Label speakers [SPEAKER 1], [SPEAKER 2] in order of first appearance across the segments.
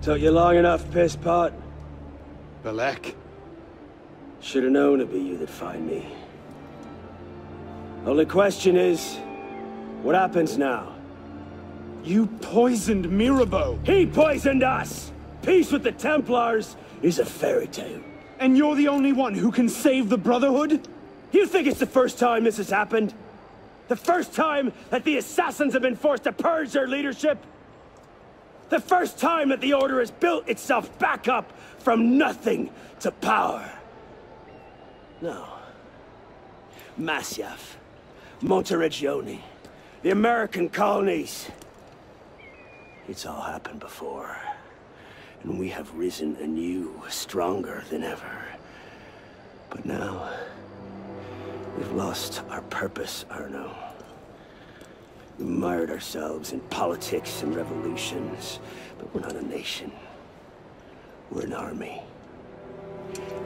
[SPEAKER 1] Took you long enough, piss pot.
[SPEAKER 2] Belek.
[SPEAKER 1] Should've known it'd be you that'd find me. Only question is, what happens now?
[SPEAKER 2] You poisoned Mirabeau!
[SPEAKER 1] He poisoned us! Peace with the Templars is a fairy tale.
[SPEAKER 2] And you're the only one who can save the Brotherhood?
[SPEAKER 1] You think it's the first time this has happened? The first time that the Assassins have been forced to purge their leadership? The first time that the Order has built itself back up from nothing to power? No. Masyaf, Monteregione, the American colonies. It's all happened before. And we have risen anew, stronger than ever. But now, we've lost our purpose, Arno. We mired ourselves in politics and revolutions, but we're not a nation. We're an army.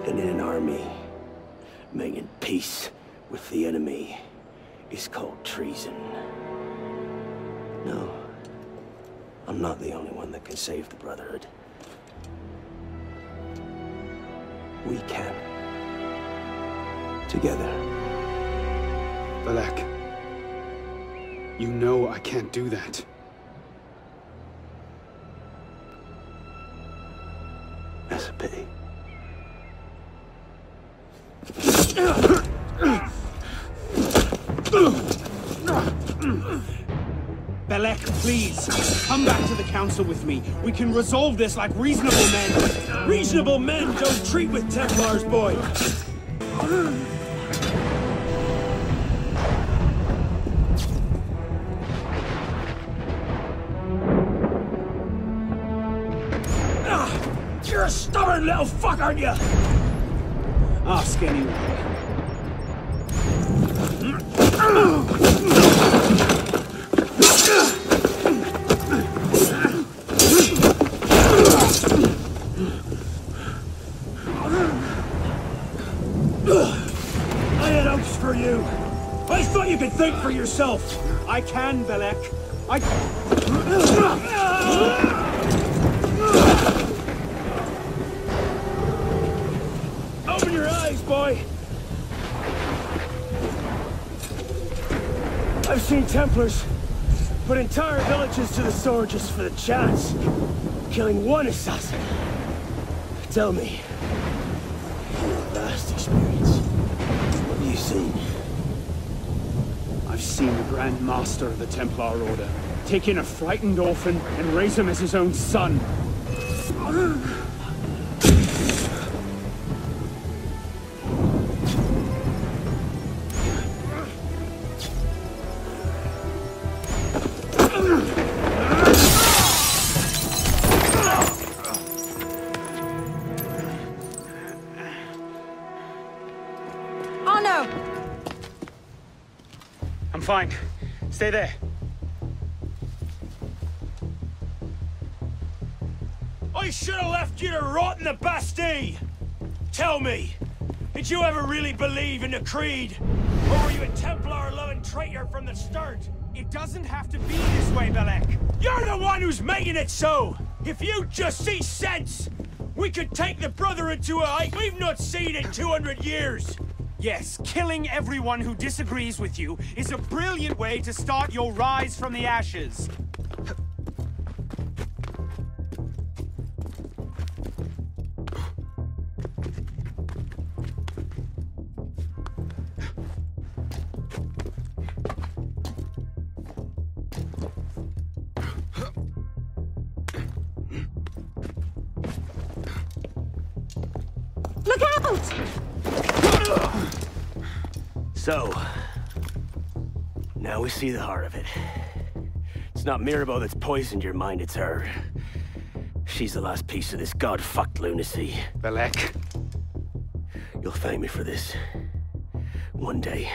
[SPEAKER 1] And in an army, making peace with the enemy is called treason. No, I'm not the only one that can save the Brotherhood. We can. Together.
[SPEAKER 2] Belek. You know I can't do that.
[SPEAKER 1] That's a pity.
[SPEAKER 2] Belek, please, come back to the council with me. We can resolve this like reasonable men.
[SPEAKER 1] Reasonable men don't treat with Templars, boy! You're a stubborn little fuck, aren't you?
[SPEAKER 2] Ask anyway.
[SPEAKER 1] I had hopes for you. I thought you could think for yourself.
[SPEAKER 2] I can, Belek.
[SPEAKER 1] Open your eyes, boy. I've seen Templars put entire villages to the sword just for the chance. Killing one assassin. Tell me, your vast experience, what have you seen?
[SPEAKER 2] I've seen the Grand Master of the Templar Order take in a frightened orphan and raise him as his own son. I'm fine. Stay there.
[SPEAKER 1] I should have left you to rot in the Bastille! Tell me, did you ever really believe in the Creed? Or were you a Templar-loving traitor from the start?
[SPEAKER 2] It doesn't have to be this way, Belek.
[SPEAKER 1] You're the one who's making it so! If you just see sense, we could take the Brotherhood to a height we've not seen in 200 years!
[SPEAKER 2] Yes, killing everyone who disagrees with you is a brilliant way to start your rise from the ashes.
[SPEAKER 3] Look out!
[SPEAKER 1] So, now we see the heart of it. It's not Mirabeau that's poisoned your mind, it's her. She's the last piece of this god-fucked lunacy.
[SPEAKER 2] Belek.
[SPEAKER 1] You'll thank me for this. One day.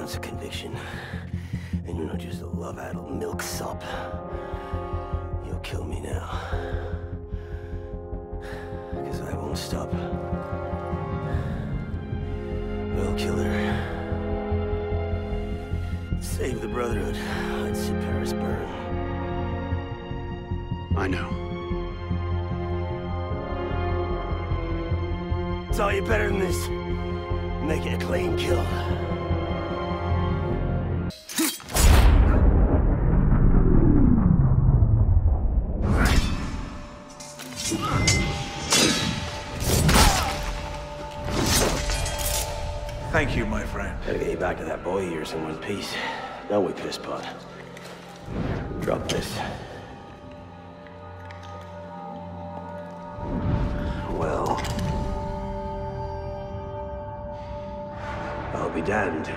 [SPEAKER 1] ounce of conviction. And you're not just a love-addled milksop. You'll kill me now. Because I won't stop. We'll kill her. Save the Brotherhood. I'd see Paris burn.
[SPEAKER 2] I know.
[SPEAKER 1] Saw you better than this. Make it a clean kill.
[SPEAKER 4] Thank you, my friend.
[SPEAKER 1] Gotta get you back to that boy of yours in one piece. Don't we, pisspot? Drop this. Well... I'll be damned.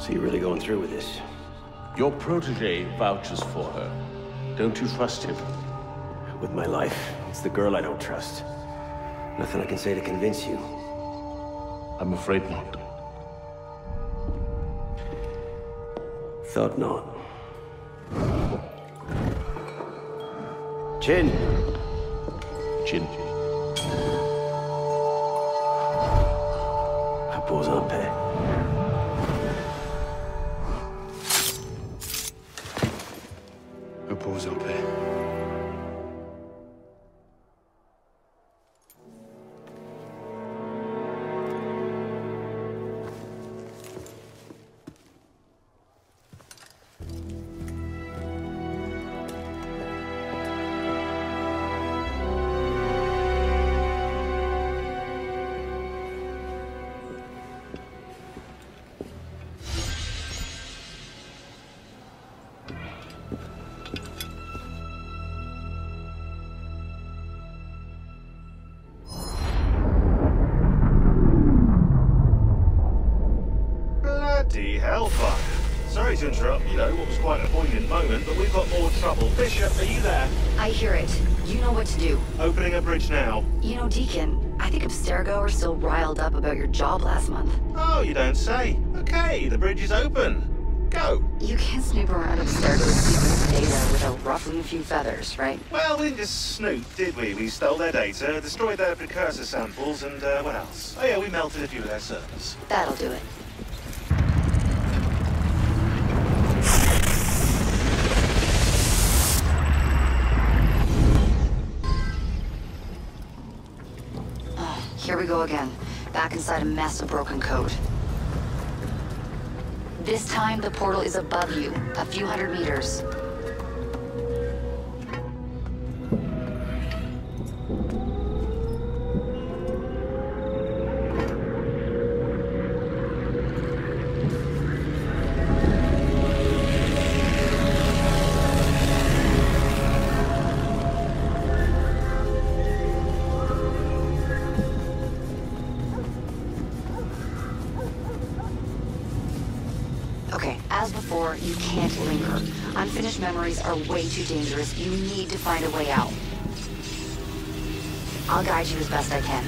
[SPEAKER 1] So you're really going through with this?
[SPEAKER 5] Your protege vouches for her. Don't you trust him?
[SPEAKER 1] With my life, it's the girl I don't trust. Nothing I can say to convince you.
[SPEAKER 5] I'm afraid not.
[SPEAKER 1] Thought not. Chin.
[SPEAKER 5] Chin.
[SPEAKER 1] Repose en paix.
[SPEAKER 2] Repose en paix.
[SPEAKER 6] Bloody hellfire. Sorry to interrupt, what was quite a poignant moment, but we've got more trouble. Bishop, are you there?
[SPEAKER 7] I hear it. You know what to do.
[SPEAKER 6] Opening a bridge now.
[SPEAKER 7] You know, Deacon, I think Abstergo are still riled up about your job last month.
[SPEAKER 6] Oh, you don't say. Okay, the bridge is open. Go.
[SPEAKER 7] You can't snoop around Abstergo's secret data without ruffling a few feathers, right?
[SPEAKER 6] Well, we didn't just snoop, did we? We stole their data, destroyed their precursor samples, and what else? Oh yeah, we melted a few of their servers.
[SPEAKER 7] That'll do it. Here we go again. Back inside a mess of broken code. This time, the portal is above you, a few hundred meters. Okay, as before, you can't linger. Unfinished memories are way too dangerous. You need to find a way out. I'll guide you as best I can.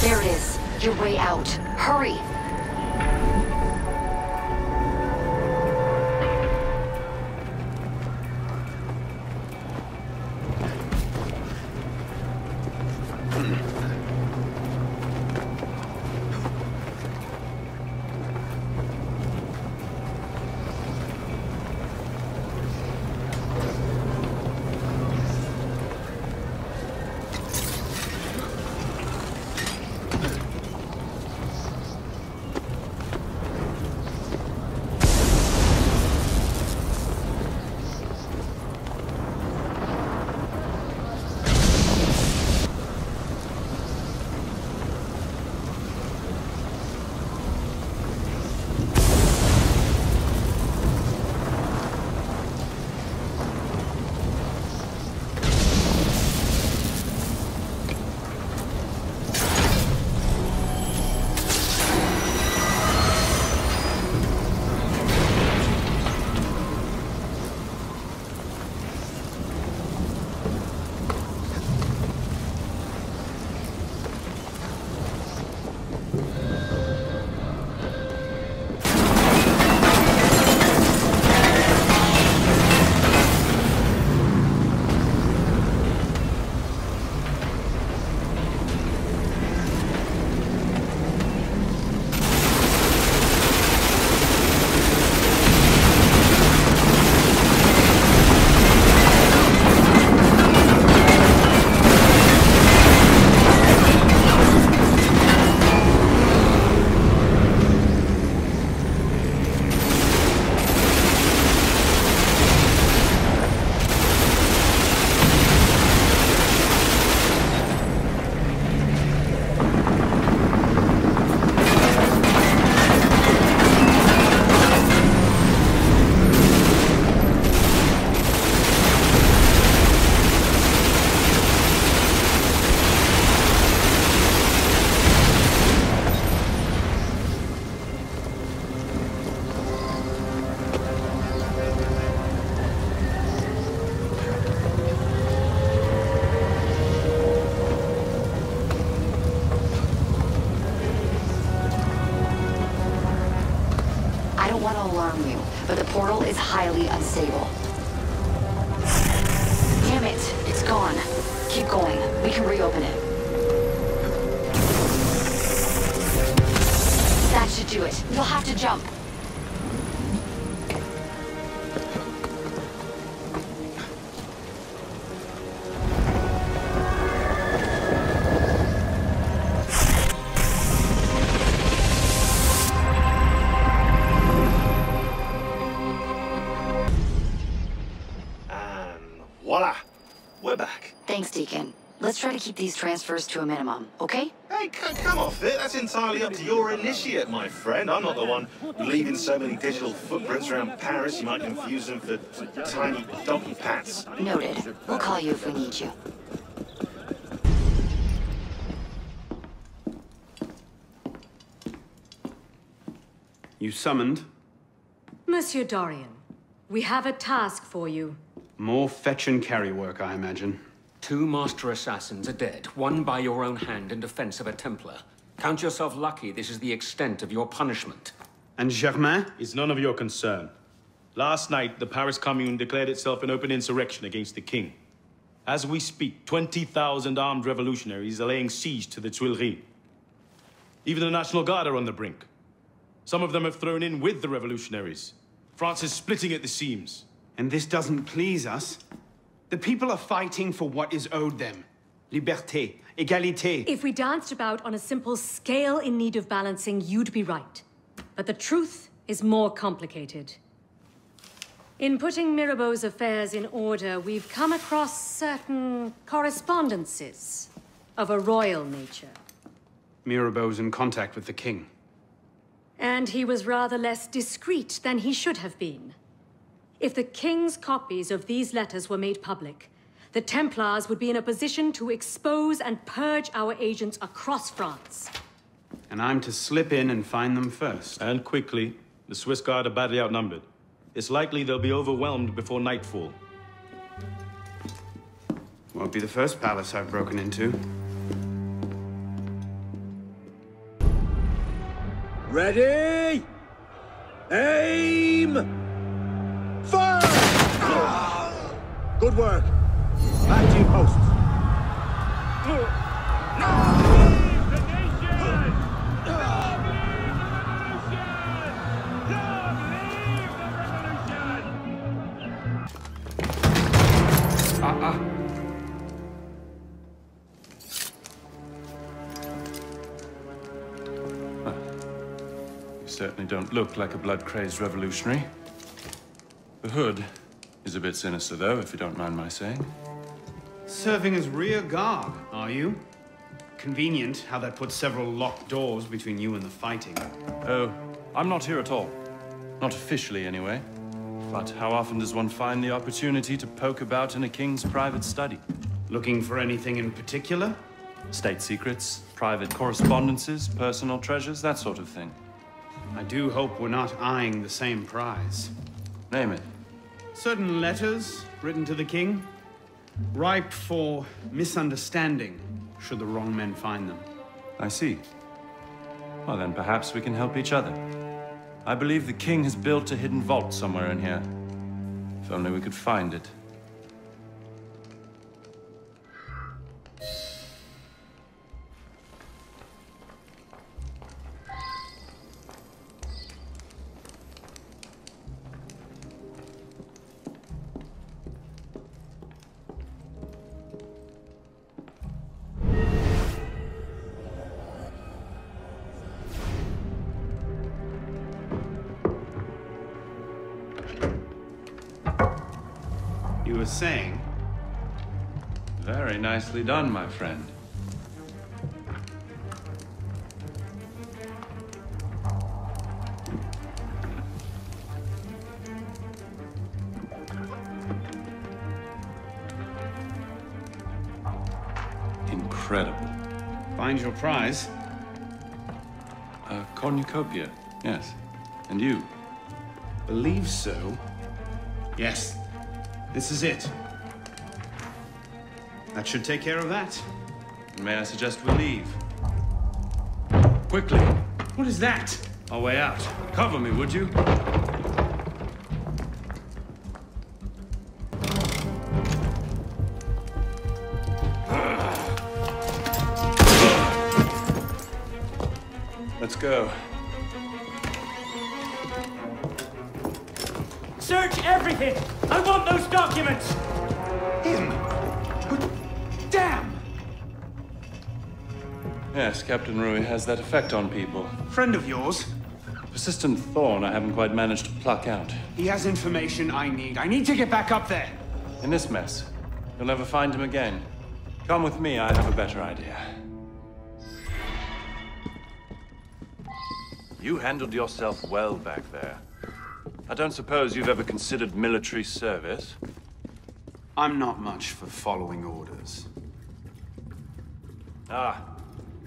[SPEAKER 7] There it is. Your way out. Hurry! to alarm you, but the portal is highly unstable. Damn it, it's gone. Keep going. We can reopen it. That should do it. You'll have to jump.
[SPEAKER 6] Voila! We're back.
[SPEAKER 7] Thanks, Deacon. Let's try to keep these transfers to a minimum, okay?
[SPEAKER 6] Hey, come off it. That's entirely up to your initiate, my friend. I'm not the one leaving so many digital footprints around Paris you might confuse them for tiny donkey pats.
[SPEAKER 7] Noted. We'll call you if we need you.
[SPEAKER 2] You summoned?
[SPEAKER 3] Monsieur Dorian, we have a task for you.
[SPEAKER 2] More fetch and carry work, I imagine.
[SPEAKER 4] 2 master assassins are dead, one by your own hand in defense of a Templar. Count yourself lucky this is the extent of your punishment.
[SPEAKER 2] And Germain?
[SPEAKER 8] It's none of your concern. Last night, the Paris Commune declared itself an open insurrection against the king. As we speak, 20,000 armed revolutionaries are laying siege to the Tuileries. Even the National Guard are on the brink. Some of them have thrown in with the revolutionaries. France is splitting at the seams.
[SPEAKER 2] And this doesn't please us. The people are fighting for what is owed them. Liberté, égalité.
[SPEAKER 3] If we danced about on a simple scale in need of balancing, you'd be right. But the truth is more complicated. In putting Mirabeau's affairs in order, we've come across certain correspondences of a royal nature.
[SPEAKER 2] Mirabeau's in contact with the king.
[SPEAKER 3] And he was rather less discreet than he should have been. If the king's copies of these letters were made public, the Templars would be in a position to expose and purge our agents across France.
[SPEAKER 2] And I'm to slip in and find them first.
[SPEAKER 8] And quickly. The Swiss Guard are badly outnumbered. It's likely they'll be overwhelmed before nightfall.
[SPEAKER 2] Won't be the first palace I've broken into.
[SPEAKER 1] Ready? Aim! Fire! Good work. Back to your posts.
[SPEAKER 9] You certainly don't look like a blood-crazed revolutionary. The hood is a bit sinister, though, if you don't mind my saying.
[SPEAKER 2] Serving as rear guard, are you? Convenient how that puts several locked doors between you and the fighting.
[SPEAKER 9] Oh, I'm not here at all. Not officially, anyway. But how often does one find the opportunity to poke about in a king's private study?
[SPEAKER 2] Looking for anything in particular?
[SPEAKER 9] State secrets, private correspondences, personal treasures, that sort of thing.
[SPEAKER 2] I do hope we're not eyeing the same prize.
[SPEAKER 9] Name it.
[SPEAKER 2] Certain letters written to the king, ripe for misunderstanding, should the wrong men find them.
[SPEAKER 9] I see. Well, then perhaps we can help each other. I believe the king has built a hidden vault somewhere in here. If only we could find it.
[SPEAKER 2] You were saying?
[SPEAKER 9] Very nicely done, my friend. Incredible.
[SPEAKER 2] Find your prize?
[SPEAKER 9] A cornucopia, yes. And you?
[SPEAKER 2] Believe so. Yes. This is it. That should take care of that.
[SPEAKER 9] May I suggest we leave? Quickly!
[SPEAKER 2] What is that?
[SPEAKER 9] Our way out. Cover me, would you? Let's go.
[SPEAKER 1] Search everything! I want those documents!
[SPEAKER 2] Him! Damn!
[SPEAKER 9] Yes, Captain Rui has that effect on people.
[SPEAKER 2] Friend of yours?
[SPEAKER 9] Persistent thorn I haven't quite managed to pluck out.
[SPEAKER 2] He has information I need. I need to get back up there.
[SPEAKER 9] In this mess, you'll never find him again. Come with me, I have a better idea. You handled yourself well back there. I don't suppose you've ever considered military service?
[SPEAKER 2] I'm not much for following orders.
[SPEAKER 9] Ah,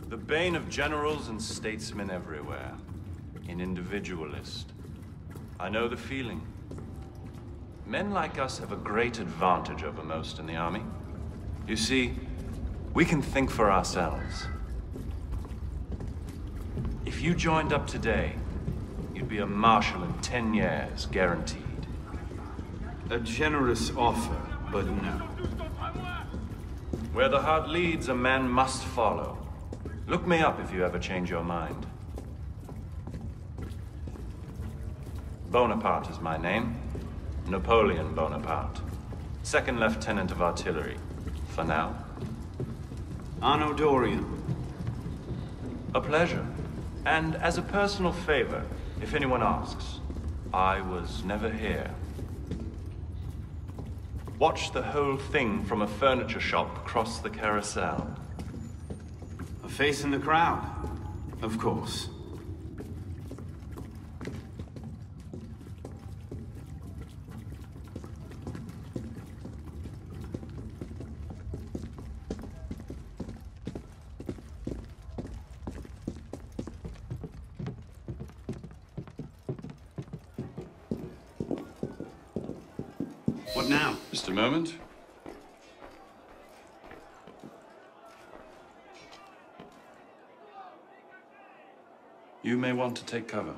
[SPEAKER 9] the bane of generals and statesmen everywhere. An individualist. I know the feeling. Men like us have a great advantage over most in the army. You see, we can think for ourselves. If you joined up today, you'd be a marshal in 10 years, guaranteed.
[SPEAKER 2] A generous offer, but no.
[SPEAKER 9] Where the heart leads, a man must follow. Look me up if you ever change your mind. Bonaparte is my name. Napoleon Bonaparte. Second Lieutenant of Artillery. For now.
[SPEAKER 2] Anno Dorian.
[SPEAKER 9] A pleasure. And as a personal favor, if anyone asks, I was never here. Watch the whole thing from a furniture shop across the carousel.
[SPEAKER 2] A face in the crowd. Of course. What now?
[SPEAKER 9] Just a moment. You may want to take cover.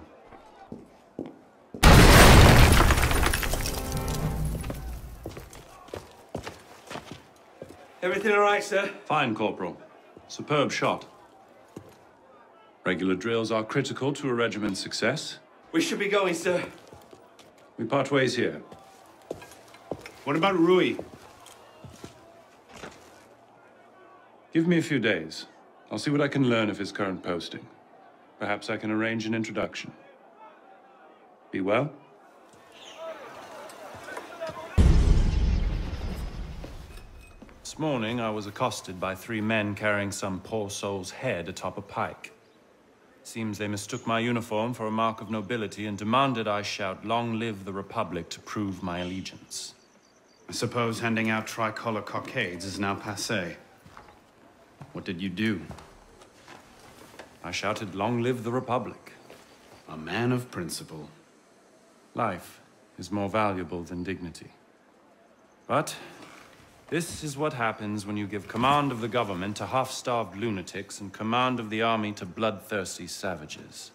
[SPEAKER 1] Everything all right, sir?
[SPEAKER 9] Fine, Corporal. Superb shot. Regular drills are critical to a regiment's success.
[SPEAKER 1] We should be going, sir.
[SPEAKER 9] We part ways here.
[SPEAKER 2] What about Rui?
[SPEAKER 9] Give me a few days. I'll see what I can learn of his current posting. Perhaps I can arrange an introduction. Be well. This morning, I was accosted by 3 men carrying some poor soul's head atop a pike. Seems they mistook my uniform for a mark of nobility and demanded I shout, "Long live the Republic," to prove my allegiance.
[SPEAKER 2] I suppose handing out tricolor cockades is now passé. What did you do?
[SPEAKER 9] I shouted, "Long live the Republic."
[SPEAKER 2] A man of principle.
[SPEAKER 9] Life is more valuable than dignity. But this is what happens when you give command of the government to half-starved lunatics and command of the army to bloodthirsty savages.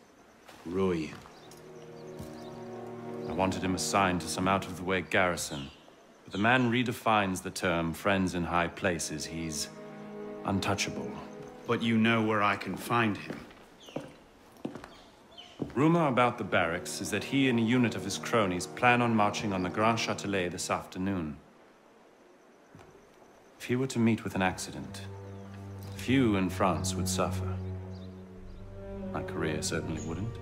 [SPEAKER 2] Rui.
[SPEAKER 9] I wanted him assigned to some out-of-the-way garrison. But the man redefines the term friends in high places. He's untouchable.
[SPEAKER 2] But you know where I can find him.
[SPEAKER 9] Rumor about the barracks is that he and a unit of his cronies plan on marching on the Grand Châtelet this afternoon. If he were to meet with an accident, few in France would suffer. My career certainly wouldn't.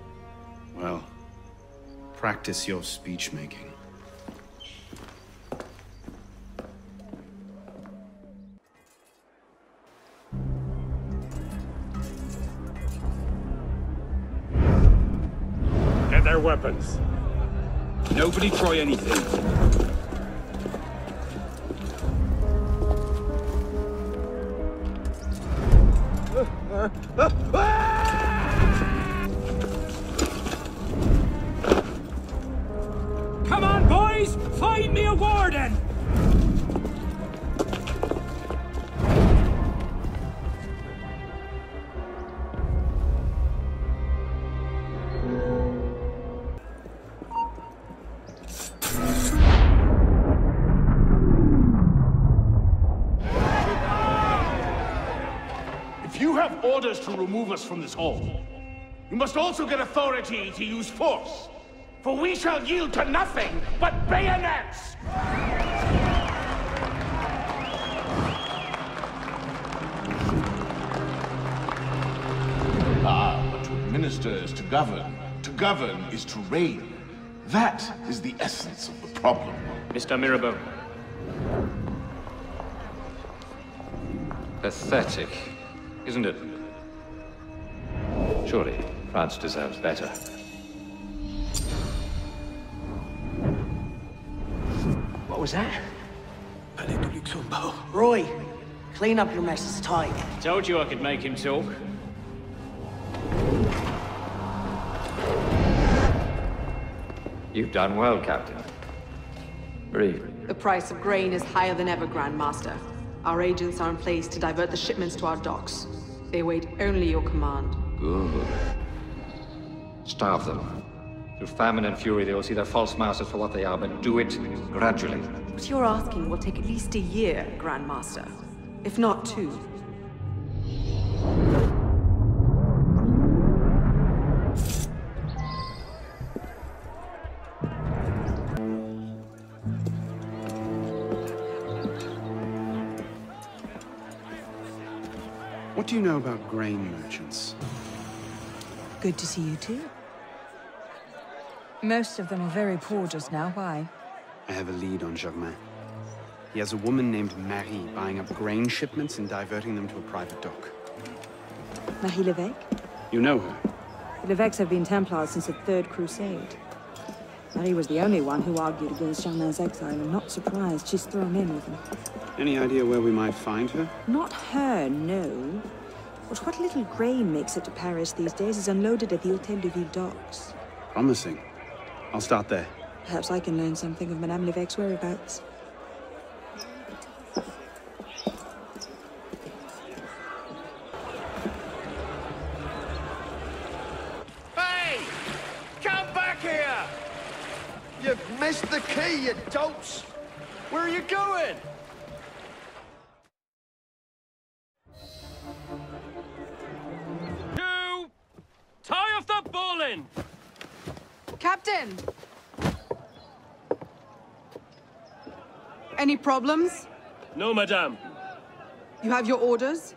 [SPEAKER 2] Well, practice your speech-making.
[SPEAKER 1] Get their weapons. Nobody try anything. Come on, boys! Find me a warden!
[SPEAKER 8] If you have orders to remove us from this hall,
[SPEAKER 5] You must also get authority to use force. For we shall yield to nothing but bayonets! But to administer is to govern. To govern is to reign. That is the essence of the problem.
[SPEAKER 4] Mr. Mirabeau. Pathetic, isn't it? Surely France deserves better.
[SPEAKER 10] What was that? Roy, clean up your mess, it's time.
[SPEAKER 4] Told you I could make him talk. You've done well, Captain. Breathe.
[SPEAKER 11] The price of grain is higher than ever, Grand Master. Our agents are in place to divert the shipments to our docks. They await only your command.
[SPEAKER 4] Good. Starve them. Through famine and fury, they will see their false masters for what they are, but do it gradually.
[SPEAKER 11] What you're asking will take at least a year, Grand Master. If not 2.
[SPEAKER 2] What do you know about grain merchants?
[SPEAKER 12] Good to see you too. Most of them are very poor just now. Why?
[SPEAKER 2] I have a lead on Germain. He has a woman named Marie buying up grain shipments and diverting them to a private dock.
[SPEAKER 12] Marie Levesque?
[SPEAKER 2] You know her?
[SPEAKER 12] The Levesques have been Templars since the Third Crusade. Marie was the only one who argued against Germain's exile. I'm not surprised she's thrown in with him.
[SPEAKER 2] Any idea where we might find her?
[SPEAKER 12] Not her, no. But what little grain makes it to Paris these days is unloaded at the Hôtel de Ville docks.
[SPEAKER 2] Promising. I'll start there.
[SPEAKER 12] Perhaps I can learn something of Madame Levesque's whereabouts.
[SPEAKER 5] Hey! Come back here! You've missed the key, you dolts! Where are you going?
[SPEAKER 13] Tie off the bowline!
[SPEAKER 11] Captain! Any problems?
[SPEAKER 13] No, madame.
[SPEAKER 11] You have your orders?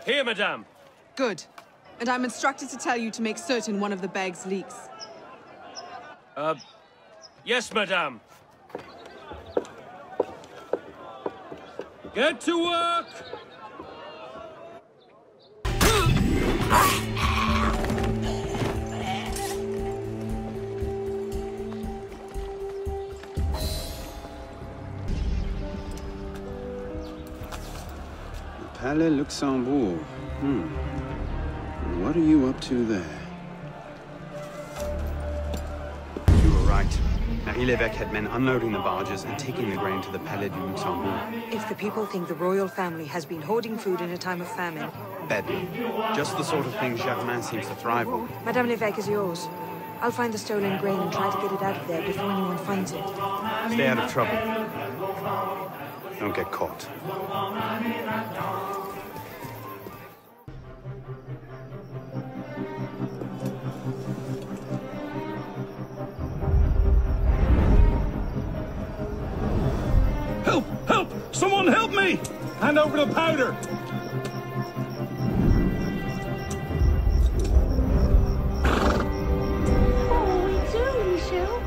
[SPEAKER 13] Here, madame.
[SPEAKER 11] Good. And I'm instructed to tell you to make certain one of the bags leaks.
[SPEAKER 13] Yes, madame. Get to work!
[SPEAKER 2] Palais Luxembourg. What are you up to there? You were right. Marie Levesque had men unloading the barges and taking the grain to the Palais du Luxembourg.
[SPEAKER 12] If the people think the royal family has been hoarding food in a time of famine...
[SPEAKER 2] Bedlam. Just the sort of thing Germain seems to thrive on.
[SPEAKER 12] Madame Levesque is yours. I'll find the stolen grain and try to get it out of there before anyone finds it.
[SPEAKER 2] Stay out of trouble. Don't get caught.
[SPEAKER 8] Help! Help! Someone help me! Hand over the powder!
[SPEAKER 3] What will we do, Michel?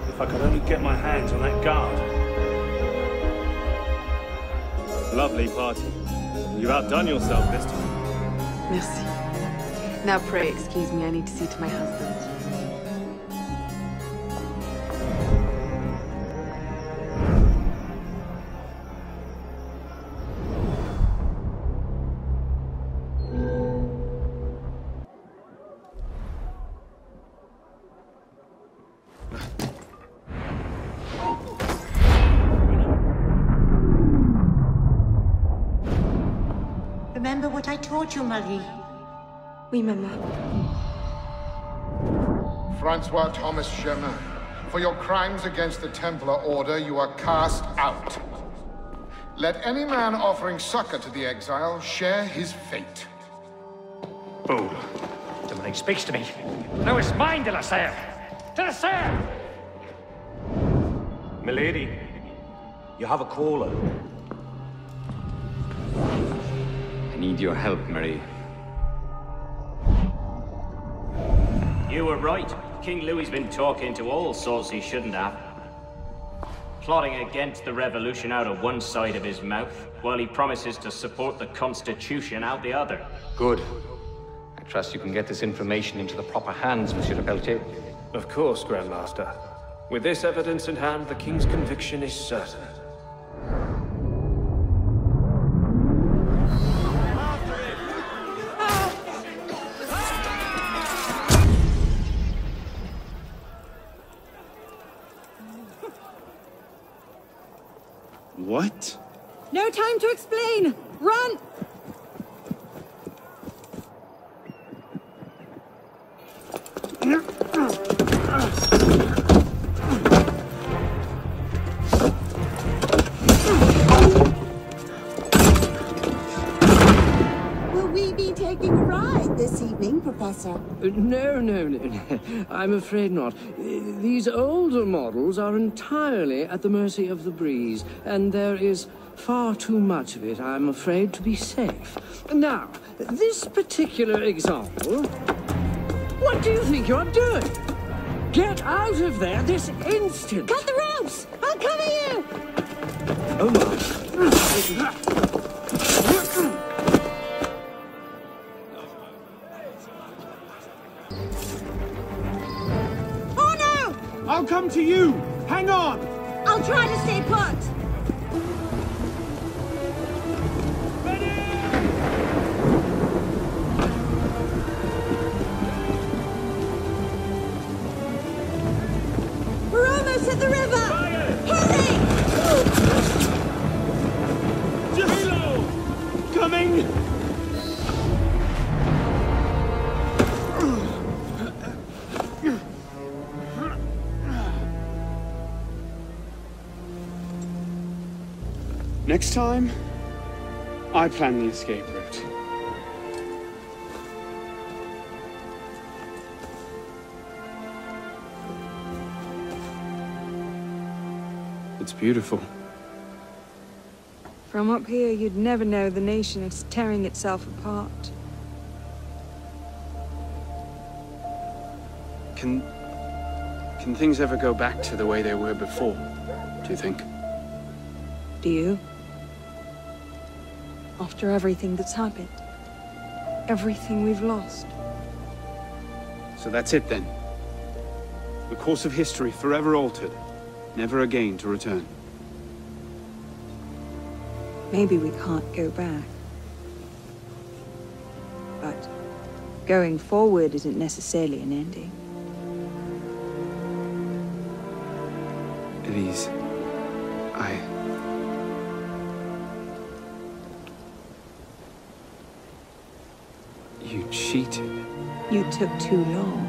[SPEAKER 8] If I could only get my hands on that guard.
[SPEAKER 13] Lovely party. You've outdone yourself this time.
[SPEAKER 11] Merci. Now pray excuse me, I need to see to my husband.
[SPEAKER 14] Remember what I taught you, Marie?
[SPEAKER 11] Oui, Maman.
[SPEAKER 15] Francois Thomas Germain, for your crimes against the Templar Order, you are cast out. Let any man offering succor to the exile share his fate.
[SPEAKER 8] Bold. The
[SPEAKER 16] Something speaks to me. Louis, mind de la Serre! To the Serre!
[SPEAKER 13] Milady, you have a caller.
[SPEAKER 17] I need your help, Marie.
[SPEAKER 18] You were right. King Louis's been talking to all sorts he shouldn't have. Plotting against the revolution out of one side of his mouth, while he promises to support the Constitution out the other.
[SPEAKER 17] Good. I trust you can get this information into the proper hands, Monsieur le Pelletier.
[SPEAKER 13] Of course, Grand Master. With this evidence in hand, the King's conviction is certain.
[SPEAKER 2] What?
[SPEAKER 12] No time to explain! Run!
[SPEAKER 14] Will we be taking a ride this evening, Professor?
[SPEAKER 19] No. I'm afraid not. These older models are entirely at the mercy of the breeze, and there is far too much of it, I'm afraid, to be safe. Now, this particular example... What do you think you're doing? Get out of there this instant!
[SPEAKER 14] Cut the ropes! I'll cover you!
[SPEAKER 19] Oh my...
[SPEAKER 14] Oh no!
[SPEAKER 2] I'll come to you! Hang on!
[SPEAKER 14] I'll try to stay put! We're almost at the river! Hurry!
[SPEAKER 2] Coming! Next time, I plan the escape route. It's beautiful.
[SPEAKER 12] From up here, you'd never know the nation is tearing itself apart.
[SPEAKER 2] Can things ever go back to the way they were before, do you think?
[SPEAKER 12] Do you? After everything that's happened. Everything we've lost.
[SPEAKER 2] So that's it then. The course of history forever altered, never again to return.
[SPEAKER 12] Maybe we can't go back. But going forward isn't necessarily an ending.
[SPEAKER 2] Elise, You cheated.
[SPEAKER 12] You took too long.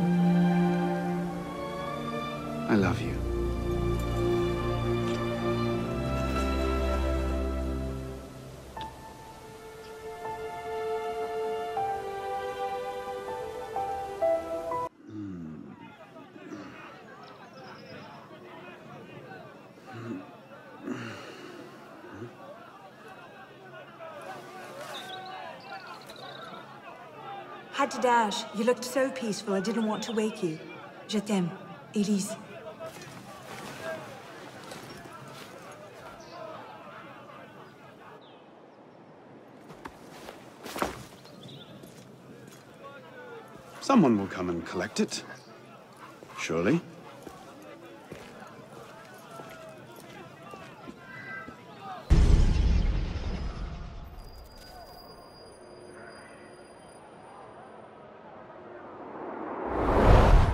[SPEAKER 2] I love you.
[SPEAKER 20] Had to dash. You looked so peaceful, I didn't want to wake you. Je t'aime, Elise.
[SPEAKER 2] Someone will come and collect it. Surely.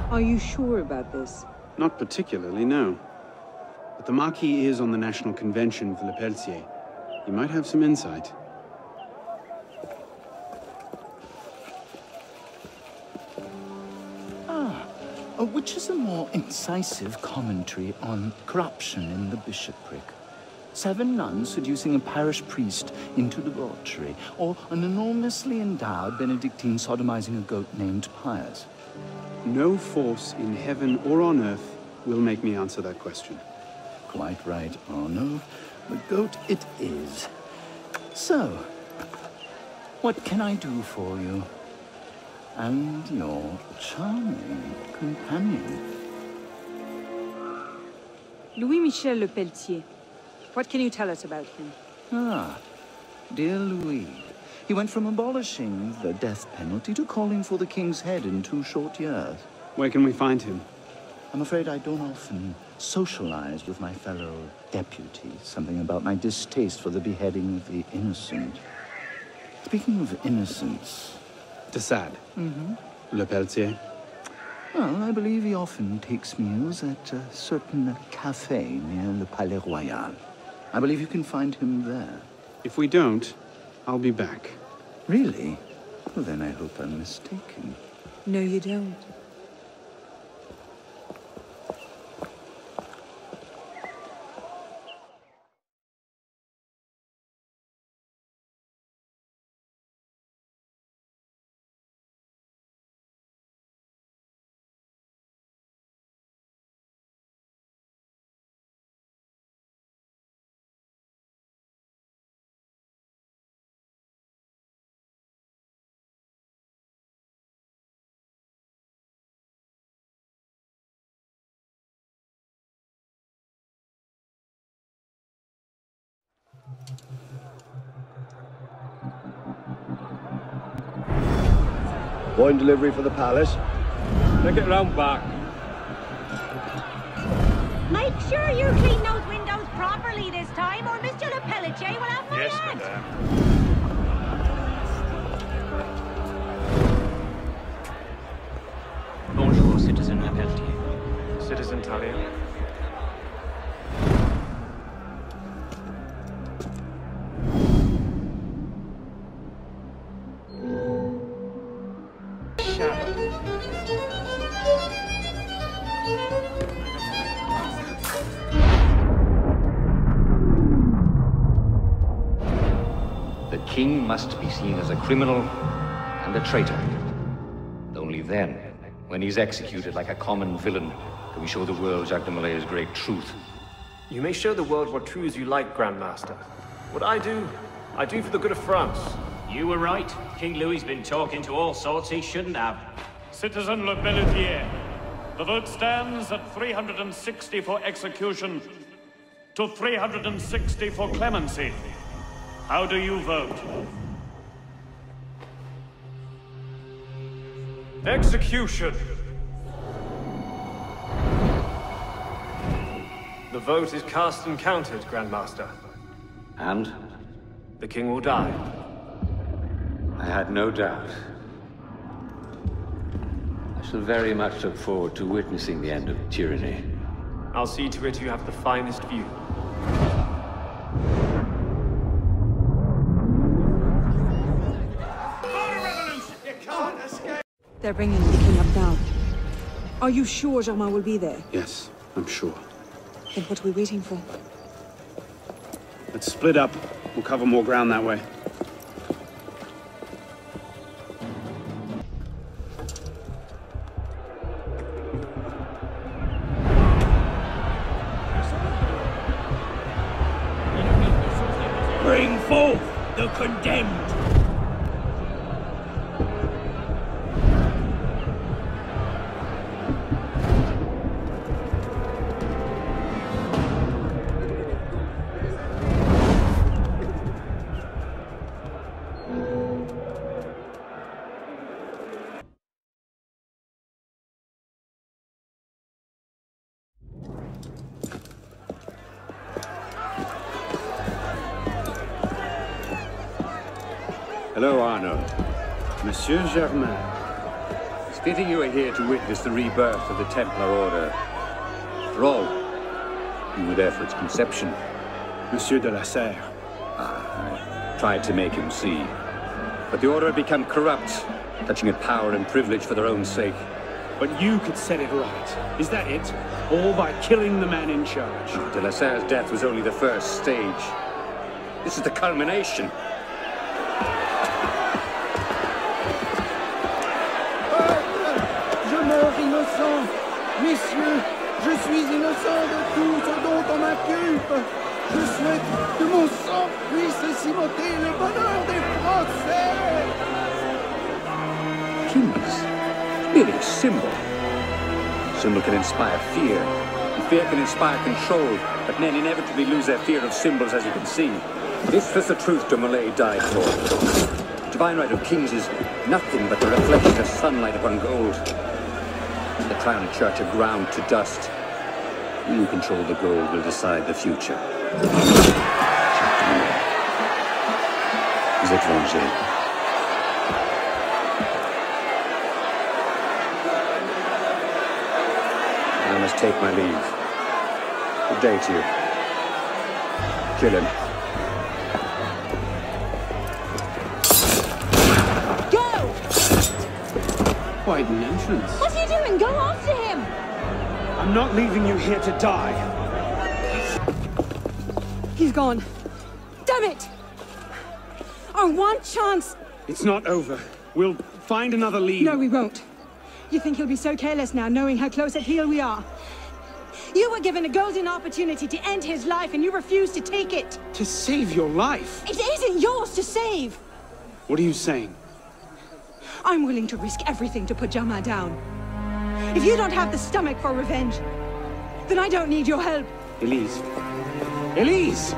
[SPEAKER 12] Are you sure about this?
[SPEAKER 2] Not particularly, no. But the Marquis is on the National Convention with Le Pelletier. He might have some insight.
[SPEAKER 21] Which is a more incisive commentary on corruption in the bishopric. 7 nuns seducing a parish priest into debauchery, or an enormously endowed Benedictine sodomizing a goat named Pius?
[SPEAKER 2] No force in heaven or on earth will make me answer that question.
[SPEAKER 21] Quite right, Arno. The goat it is. So, what can I do for you? And your charming companion.
[SPEAKER 12] Louis-Michel Le Pelletier. What can you tell us about him?
[SPEAKER 21] Ah, dear Louis. He went from abolishing the death penalty to calling for the king's head in 2 short years.
[SPEAKER 2] Where can we find him?
[SPEAKER 21] I'm afraid I don't often socialize with my fellow deputies. Something about my distaste for the beheading of the innocent. Speaking of innocence...
[SPEAKER 2] De Sade. Le Pelletier.
[SPEAKER 21] Well, I believe he often takes meals at a certain cafe near Le Palais Royal. I believe you can find him there.
[SPEAKER 2] If we don't, I'll be back.
[SPEAKER 21] Really? Well, then I hope I'm mistaken.
[SPEAKER 12] No, you don't.
[SPEAKER 22] Wine delivery for the palace.
[SPEAKER 17] Take it round back.
[SPEAKER 23] Make sure you clean those windows properly this time, or Mr. Le Pelletier will have my head.
[SPEAKER 18] Bonjour, Citizen Le Pelletier.
[SPEAKER 13] Citizen Talia.
[SPEAKER 17] The king must be seen as a criminal and a traitor. Only then, when he's executed like a common villain, can we show the world Jacques de Malay's great truth.
[SPEAKER 13] You may show the world what truths you like, Grand Master. What I do for the good of France.
[SPEAKER 18] You were right. King Louis's been talking to all sorts he shouldn't have.
[SPEAKER 24] Citizen Le Pelletier, the vote stands at 360 for execution to 360 for clemency. How do you vote?
[SPEAKER 13] Execution! The vote is cast and counted, Grand Master.
[SPEAKER 17] And?
[SPEAKER 13] The king will die.
[SPEAKER 17] I had no doubt. I shall very much look forward to witnessing the end of tyranny.
[SPEAKER 13] I'll see to it you have the finest view.
[SPEAKER 12] They're bringing the king up now. Are you sure Germain will be there?
[SPEAKER 2] Yes, I'm sure.
[SPEAKER 12] Then what are we waiting for?
[SPEAKER 2] Let's split up. We'll cover more ground that way.
[SPEAKER 1] Bring forth the condemned!
[SPEAKER 25] Hello, Arno.
[SPEAKER 2] Monsieur Germain.
[SPEAKER 25] It's fitting you are here to witness the rebirth of the Templar Order. After all, you were there for its conception.
[SPEAKER 2] Monsieur de la Serre.
[SPEAKER 25] I tried to make him see. But the Order had become corrupt, touching at power and privilege for their own sake.
[SPEAKER 2] But you could set it right. Is that it? All by killing the man in charge.
[SPEAKER 25] De la Serre's death was only the first stage. This is the culmination.
[SPEAKER 4] Je meurs innocent. Messieurs, je suis innocent de tout ce dont on m'inculpe. Je souhaite que mon sang puisse cimenter le bonheur des Français.
[SPEAKER 25] Kings. It is symbol. Symbol can inspire fear, and fear can inspire control, but men inevitably lose their fear of symbols, as you can see. This was the truth de Molay died for. The divine right of kings is nothing but the reflection of sunlight upon gold. The crown and church are ground to dust. You control the gold will decide the future. Vous êtes vengés. I must take my leave. Good day to you. Kill him.
[SPEAKER 23] Go!
[SPEAKER 2] Quite an entrance.
[SPEAKER 23] What are you doing? Go after him!
[SPEAKER 2] I'm not leaving you here to die.
[SPEAKER 12] He's gone. Damn it! Our one chance!
[SPEAKER 2] It's not over. We'll find another lead.
[SPEAKER 12] No, we won't. You think he'll be so careless now, knowing how close at heel we are? You were given a golden opportunity to end his life, and you refused to take it.
[SPEAKER 2] To save your life?
[SPEAKER 12] It isn't yours to save.
[SPEAKER 2] What are you saying?
[SPEAKER 12] I'm willing to risk everything to put Germain down. If you don't have the stomach for revenge, then I don't need your help.
[SPEAKER 2] Elise. Elise!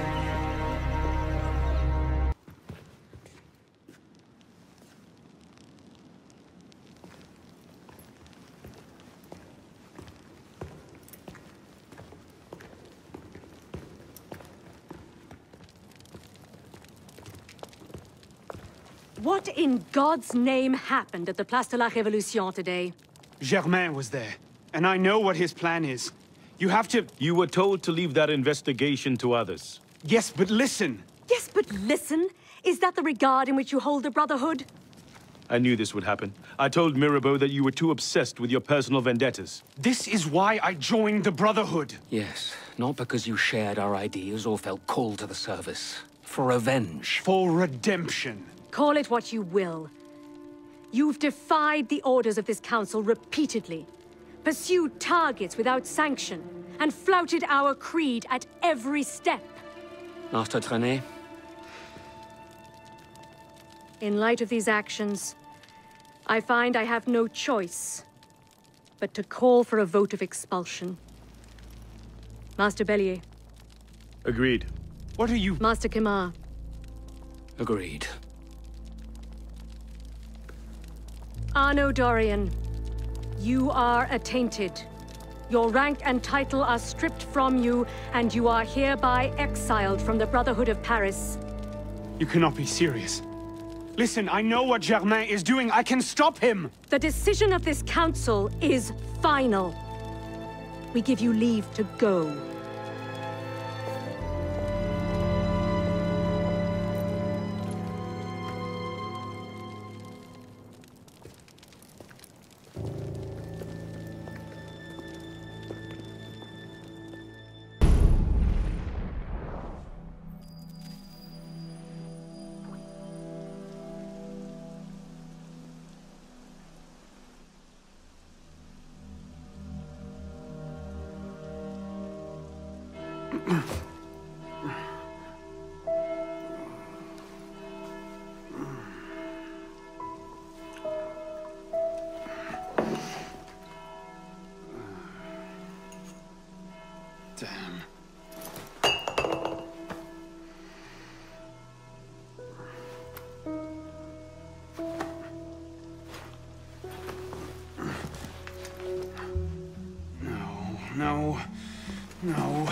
[SPEAKER 3] What in God's name happened at the Place de la Révolution today?
[SPEAKER 2] Germain was there, and I know what his plan is. You have to...
[SPEAKER 8] You were told to leave that investigation to others.
[SPEAKER 2] Yes, but listen.
[SPEAKER 3] Yes, but listen? Is that the regard in which you hold the Brotherhood?
[SPEAKER 8] I knew this would happen. I told Mirabeau that you were too obsessed with your personal vendettas.
[SPEAKER 2] This is why I joined the Brotherhood.
[SPEAKER 19] Yes, not because you shared our ideas or felt called to the service. For revenge.
[SPEAKER 2] For redemption.
[SPEAKER 3] Call it what you will. You've defied the orders of this council repeatedly, pursued targets without sanction, and flouted our creed at every step.
[SPEAKER 19] Master Trenet?
[SPEAKER 3] In light of these actions, I find I have no choice but to call for a vote of expulsion. Master Bellier.
[SPEAKER 8] Agreed.
[SPEAKER 2] What are you...
[SPEAKER 3] Master Kimar.
[SPEAKER 19] Agreed.
[SPEAKER 3] Arno Dorian, you are attainted. Your rank and title are stripped from you, and you are hereby exiled from the Brotherhood of Paris.
[SPEAKER 2] You cannot be serious. Listen, I know what Germain is doing. I can stop him!
[SPEAKER 3] The decision of this council is final. We give you leave to go.
[SPEAKER 2] Damn. No.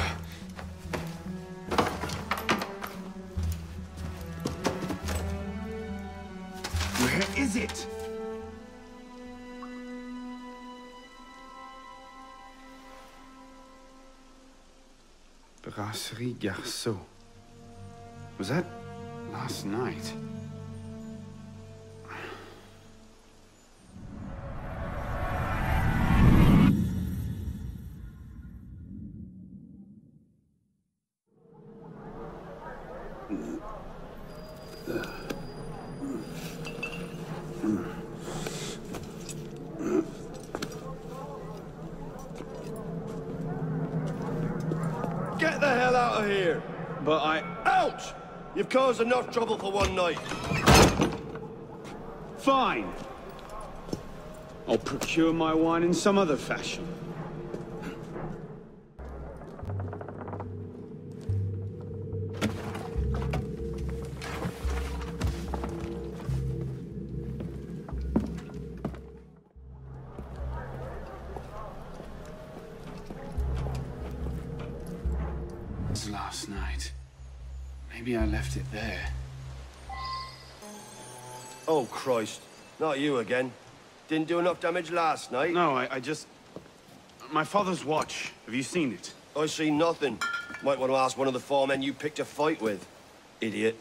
[SPEAKER 2] Where is it? Brasserie Garceau. Was that last night?
[SPEAKER 22] of here!
[SPEAKER 2] But I...
[SPEAKER 22] Out! You've caused enough trouble for one night.
[SPEAKER 2] Fine. I'll procure my wine in some other fashion. Last night. Maybe I left it there.
[SPEAKER 22] Oh, Christ. Not you again. Didn't do enough damage last night.
[SPEAKER 2] No, I just... My father's watch. Have you seen it?
[SPEAKER 22] I see nothing. Might want to ask one of the 4 men you picked a fight with. Idiot.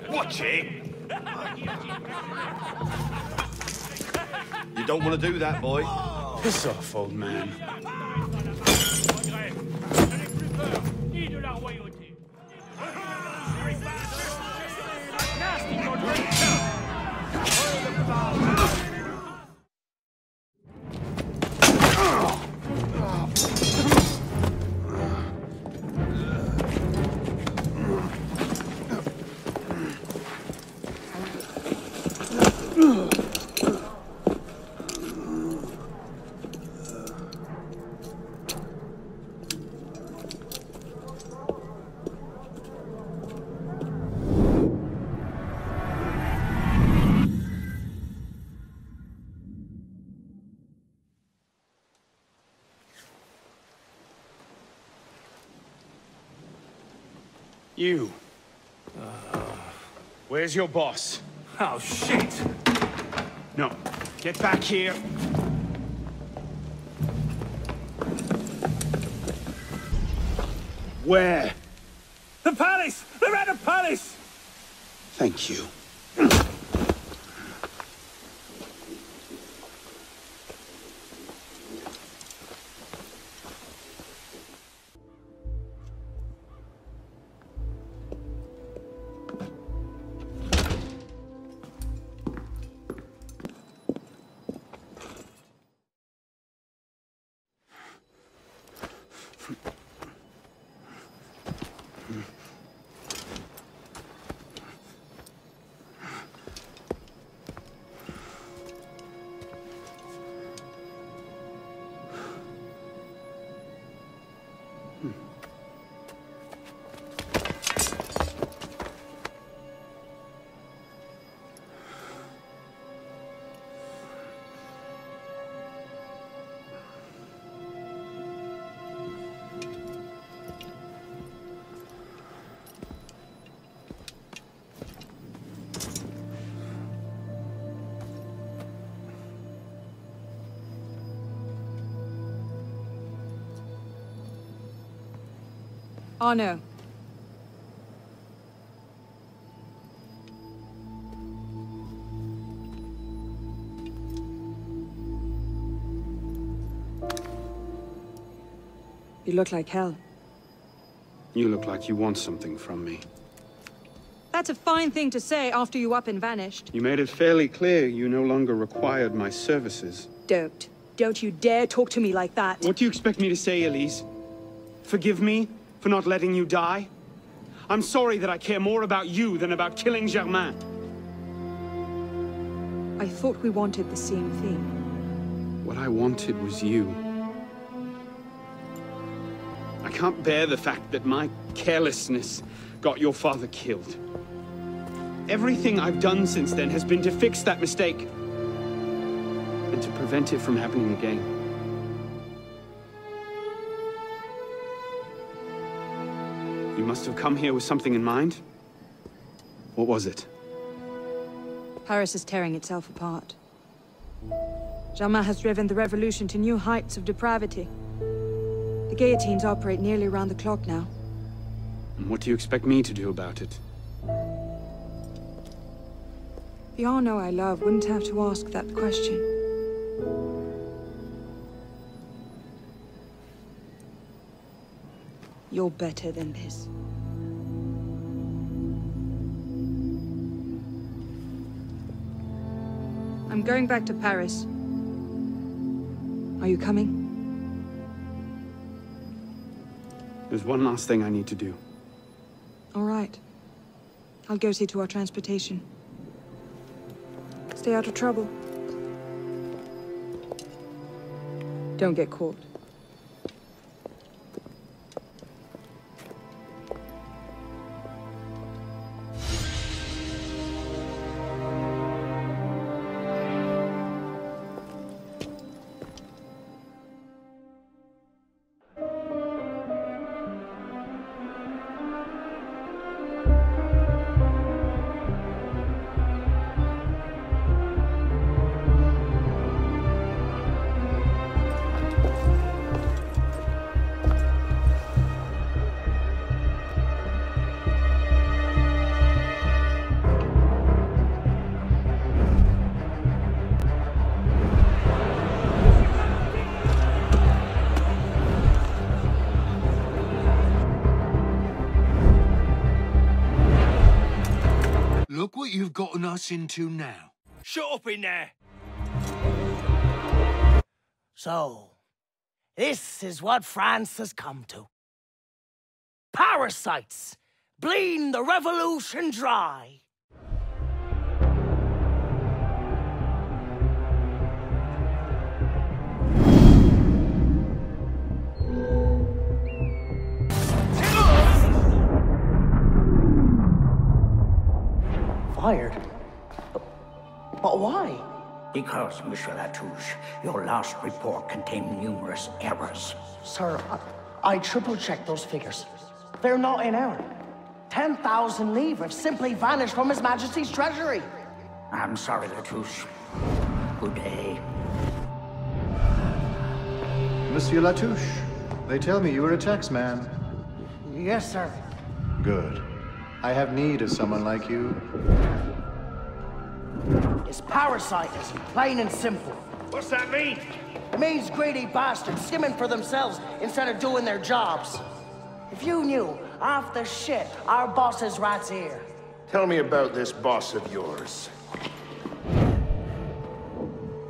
[SPEAKER 24] Watch it!
[SPEAKER 22] You don't want to do that, boy.
[SPEAKER 2] Piss off, old man. You. Where's your boss?
[SPEAKER 24] Oh, shit!
[SPEAKER 2] No. Get back here. Where?
[SPEAKER 1] The palace! They're at the palace!
[SPEAKER 2] Thank you.
[SPEAKER 12] Oh, no. You look like hell.
[SPEAKER 2] You look like you want something from me.
[SPEAKER 12] That's a fine thing to say after you up and vanished.
[SPEAKER 2] You made it fairly clear you no longer required my services.
[SPEAKER 12] Don't. Don't you dare talk to me like that.
[SPEAKER 2] What do you expect me to say, Elise? Forgive me for not letting you die? I'm sorry that I care more about you than about killing Germain.
[SPEAKER 12] I thought we wanted the same thing.
[SPEAKER 2] What I wanted was you. I can't bear the fact that my carelessness got your father killed. Everything I've done since then has been to fix that mistake and to prevent it from happening again. You must have come here with something in mind. What was it?
[SPEAKER 12] Paris is tearing itself apart. Germain has driven the revolution to new heights of depravity. The guillotines operate nearly around the clock now.
[SPEAKER 2] And what do you expect me to do about it?
[SPEAKER 12] The Arno I love wouldn't have to ask that question. You're better than this. I'm going back to Paris. Are you coming?
[SPEAKER 2] There's one last thing I need to do.
[SPEAKER 12] All right. I'll go see to our transportation. Stay out of trouble. Don't get caught.
[SPEAKER 5] Look what you've gotten us into now.
[SPEAKER 1] Shut up in there! So, this is what France has come to. Parasites, bleeding the revolution dry.
[SPEAKER 6] Fired? But why?
[SPEAKER 7] Because, Monsieur Latouche, your last report contained numerous errors.
[SPEAKER 6] Sir, I triple-checked those figures. They're not in error. 10,000 livres simply vanished from His Majesty's treasury.
[SPEAKER 7] I'm sorry, Latouche. Good day.
[SPEAKER 9] Monsieur Latouche, they tell me you are a taxman.
[SPEAKER 6] Yes, sir.
[SPEAKER 9] Good. I have need of someone like you.
[SPEAKER 6] It's parasitism, plain and simple.
[SPEAKER 1] What's that mean?
[SPEAKER 6] It means greedy bastards skimming for themselves instead of doing their jobs. If you knew half the shit our boss is right here.
[SPEAKER 15] Tell me about this boss of yours.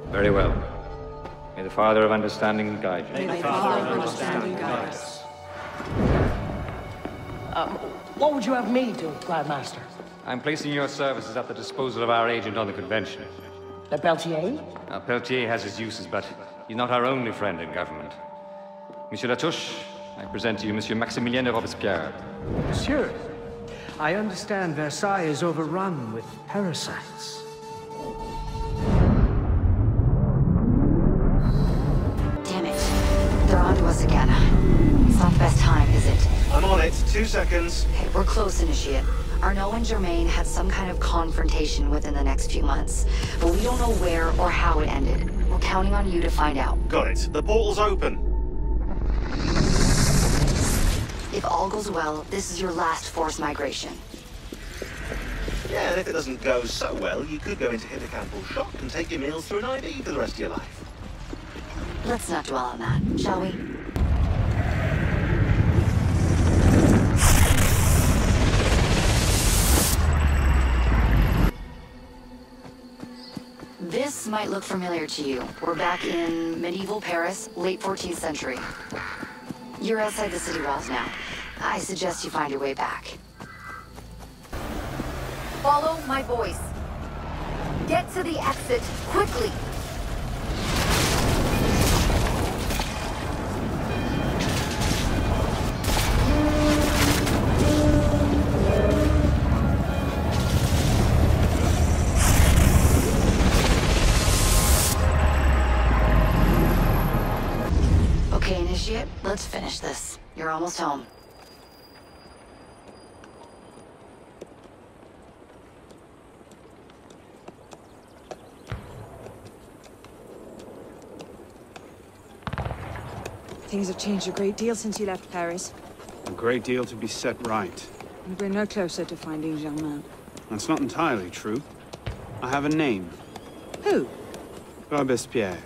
[SPEAKER 17] Very well. May the Father of Understanding guide you.
[SPEAKER 6] May the Father of Understanding guide us. What would you have me do, Grandmaster?
[SPEAKER 17] I'm placing your services at the disposal of our agent on the convention.
[SPEAKER 6] Le Peltier?
[SPEAKER 17] Now, Peltier has his uses, but he's not our only friend in government. Monsieur Latouche, I present to you Monsieur Maximilien de Robespierre.
[SPEAKER 19] Monsieur, I understand Versailles is overrun with parasites.
[SPEAKER 10] Damn it. They're onto us again. It's not the best time, is it?
[SPEAKER 22] I'm on it. 2 seconds.
[SPEAKER 10] Okay, we're close, Initiate. Arnaud and Germain had some kind of confrontation within the next few months, but we don't know where or how it ended. We're counting on you to find out.
[SPEAKER 22] Got it. The portal's open.
[SPEAKER 10] If all goes well, this is your last forced migration.
[SPEAKER 22] Yeah, and if it doesn't go so well, you could go into hippocampal shock and take your meals through an IV for the rest of your life.
[SPEAKER 10] Let's not dwell on that, shall we? This might look familiar to you. We're back in medieval Paris, late 14th century. You're outside the city walls now. I suggest you find your way back. Follow my voice. Get to the exit, quickly! Initiate, let's finish this. You're almost home.
[SPEAKER 12] Things have changed a great deal since you left Paris.
[SPEAKER 2] A great deal to be set right.
[SPEAKER 12] And we're no closer to finding Germain.
[SPEAKER 2] That's not entirely true. I have a name.
[SPEAKER 12] Who?
[SPEAKER 2] Robespierre.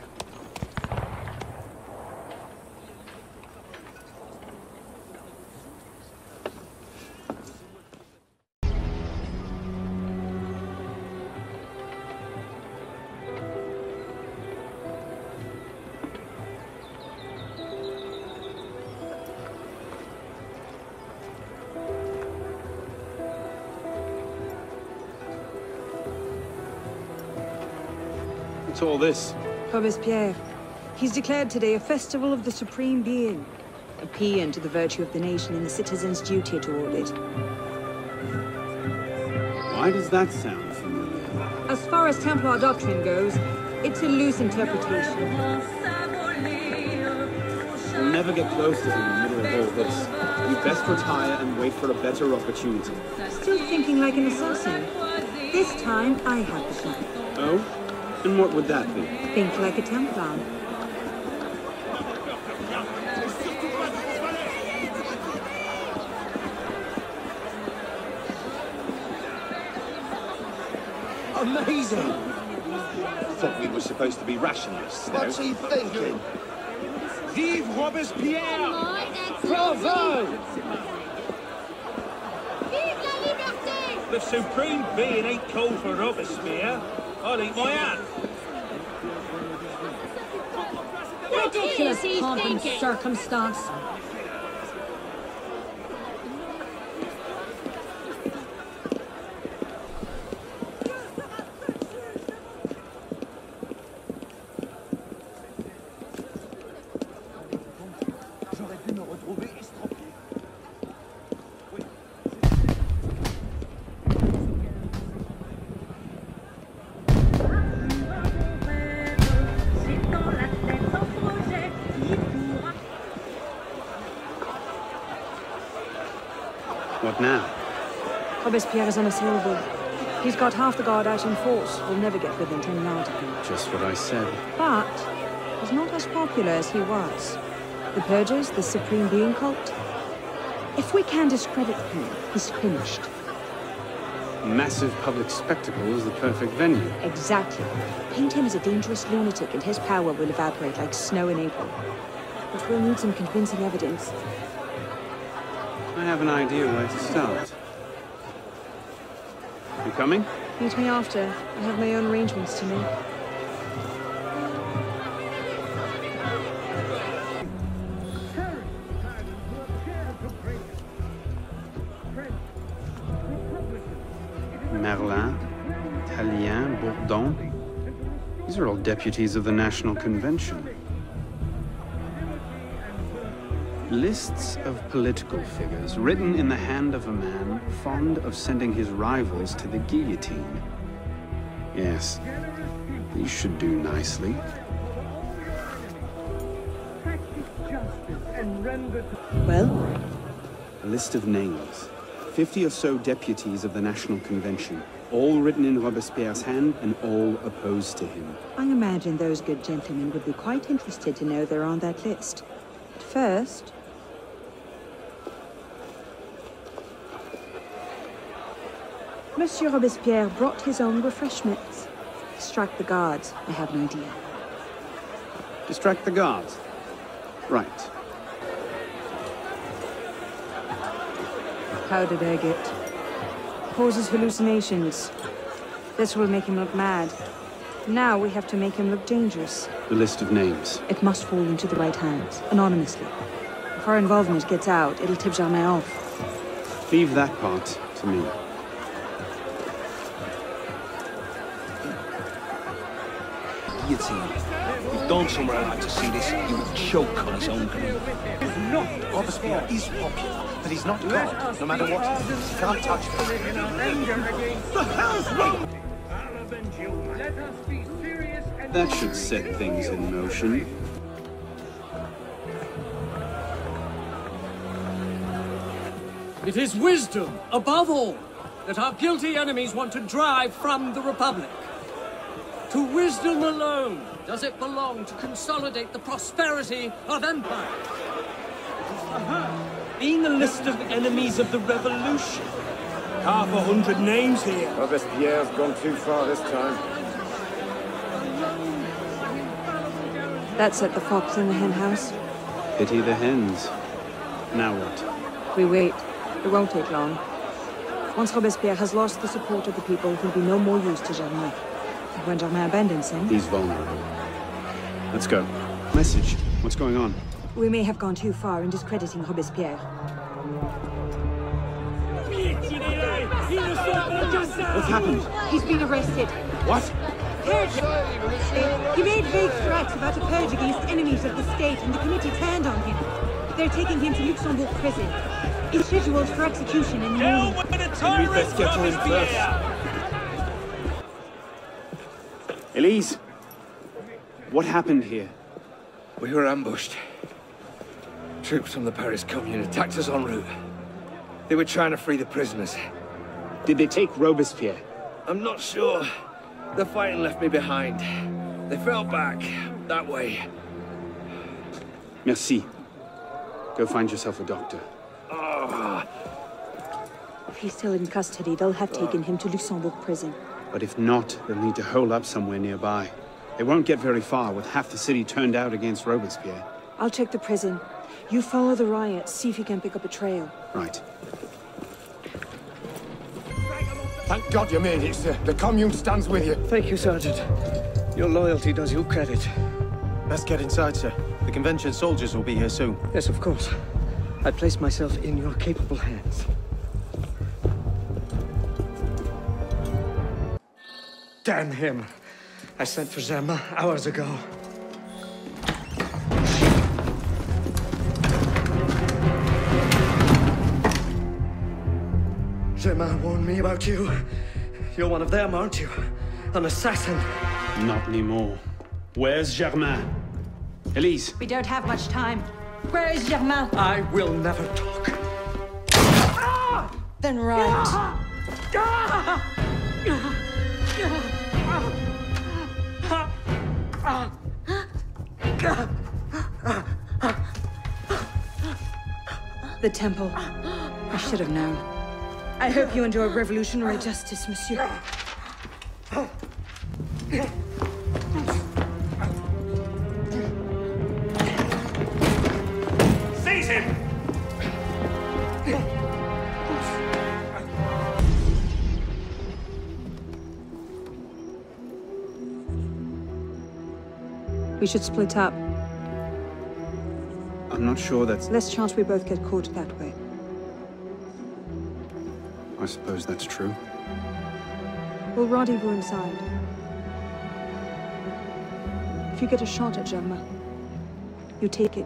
[SPEAKER 2] What's all this?
[SPEAKER 12] Robespierre. He's declared today a festival of the Supreme Being. A paean to the virtue of the nation and the citizen's duty toward it.
[SPEAKER 2] Why does that sound familiar?
[SPEAKER 12] As far as Templar doctrine goes, it's a loose interpretation.
[SPEAKER 2] We'll never get close to him in the middle of all this. You best retire and wait for a better opportunity.
[SPEAKER 12] Still thinking like an assassin. This time, I have the plan.
[SPEAKER 2] Oh? And what would that be?
[SPEAKER 12] Think like a Templar.
[SPEAKER 11] Amazing!
[SPEAKER 14] Thought we were supposed to be rationalists.
[SPEAKER 11] What's he thinking?
[SPEAKER 14] Vive Robespierre!
[SPEAKER 11] Bravo!
[SPEAKER 14] The Supreme Being ain't called for Robespierre. I'll eat my hand.
[SPEAKER 12] Ridiculous pomp and circumstance.
[SPEAKER 2] What now?
[SPEAKER 12] Robespierre is unassailable. He's got half the guard out in force. We'll never get within 10 yards of him.
[SPEAKER 2] Just what I said.
[SPEAKER 12] But he's not as popular as he was. The Purges, the Supreme Being cult. If we can discredit him, he's finished.
[SPEAKER 2] Massive public spectacle is the perfect venue.
[SPEAKER 12] Exactly. Paint him as a dangerous lunatic and his power will evaporate like snow in April. But we'll need some convincing evidence.
[SPEAKER 2] I have an idea where to start. You coming?
[SPEAKER 12] Meet me after. I have my own arrangements to make.
[SPEAKER 2] Merlin, Tallien, Bourdon. These are all deputies of the National Convention. Lists of political figures written in the hand of a man fond of sending his rivals to the guillotine. Yes, these should do nicely.
[SPEAKER 12] Well?
[SPEAKER 2] A list of names. 50 or so deputies of the National Convention, all written in Robespierre's hand and all opposed to him.
[SPEAKER 12] I imagine those good gentlemen would be quite interested to know they're on that list. But first... Monsieur Robespierre brought his own refreshments. Distract the guards. I have an idea.
[SPEAKER 2] Distract the guards? Right.
[SPEAKER 12] How did I get? Causes hallucinations. This will make him look mad. Now we have to make him look dangerous.
[SPEAKER 2] The list of names.
[SPEAKER 12] It must fall into the right hands, anonymously. If our involvement gets out, it'll tip Germain off.
[SPEAKER 2] Leave that part to me.
[SPEAKER 22] Guillotine. If Don somewhere I'd like to see this, he would choke on his own gun.
[SPEAKER 11] No, Robespierre is popular, but he's not God. No matter what he thinks, he can't touch this.
[SPEAKER 22] The hell's wrong?
[SPEAKER 2] That should set things in motion.
[SPEAKER 19] It is wisdom, above all, that our guilty enemies want to drive from the Republic. To wisdom alone does it belong to consolidate the prosperity of empire.
[SPEAKER 1] In the list of enemies of the revolution. 100 names here.
[SPEAKER 16] Robespierre's gone too far this time.
[SPEAKER 12] That set the fox in the hen house.
[SPEAKER 2] Pity the hens. Now what?
[SPEAKER 12] We wait. It won't take long. Once Robespierre has lost the support of the people, he'll be no more use to Germain. And when Germain abandons him...
[SPEAKER 2] He's vulnerable. Let's go. Message. What's going on?
[SPEAKER 12] We may have gone too far in discrediting Robespierre.
[SPEAKER 2] What's happened?
[SPEAKER 12] He's been arrested.
[SPEAKER 2] What?
[SPEAKER 12] He made vague threats about a purge against enemies of the state, and the committee turned on him. They're taking him to Luxembourg prison. He's scheduled for execution in the morning.
[SPEAKER 2] Let's get to him first. Elise, what happened here?
[SPEAKER 25] We were ambushed. Troops from the Paris Commune attacked us en route. They were trying to free the prisoners.
[SPEAKER 2] Did they take Robespierre?
[SPEAKER 25] I'm not sure. The fighting left me behind. They fell back, that way.
[SPEAKER 2] Merci. Go find yourself a doctor.
[SPEAKER 12] If he's still in custody, they'll have taken him to Luxembourg prison.
[SPEAKER 2] But if not, they'll need to hole up somewhere nearby. They won't get very far with half the city turned out against Robespierre.
[SPEAKER 12] I'll check the prison. You follow the riots, see if you can pick up a trail.
[SPEAKER 2] Right.
[SPEAKER 11] Thank God you made it, sir. The Commune stands with you.
[SPEAKER 25] Thank you, Sergeant. Your loyalty does you credit.
[SPEAKER 11] Best get inside, sir. The convention soldiers will be here soon.
[SPEAKER 25] Yes, of course. I place myself in your capable hands. Damn him. I sent for Germain hours ago. Germain warned me about you. You're one of them, aren't you? An assassin.
[SPEAKER 2] Not anymore. Where's Germain? Elise.
[SPEAKER 12] We don't have much time. Where is Germain?
[SPEAKER 25] I will never talk.
[SPEAKER 12] Then right. The temple. I should have known. I hope you enjoy revolutionary justice, monsieur.
[SPEAKER 24] Seize him!
[SPEAKER 12] We should split up.
[SPEAKER 2] I'm not sure that's...
[SPEAKER 12] Less chance we both get caught that way.
[SPEAKER 2] I suppose that's true.
[SPEAKER 12] We'll rendezvous inside. If you get a shot at Germain, you take it.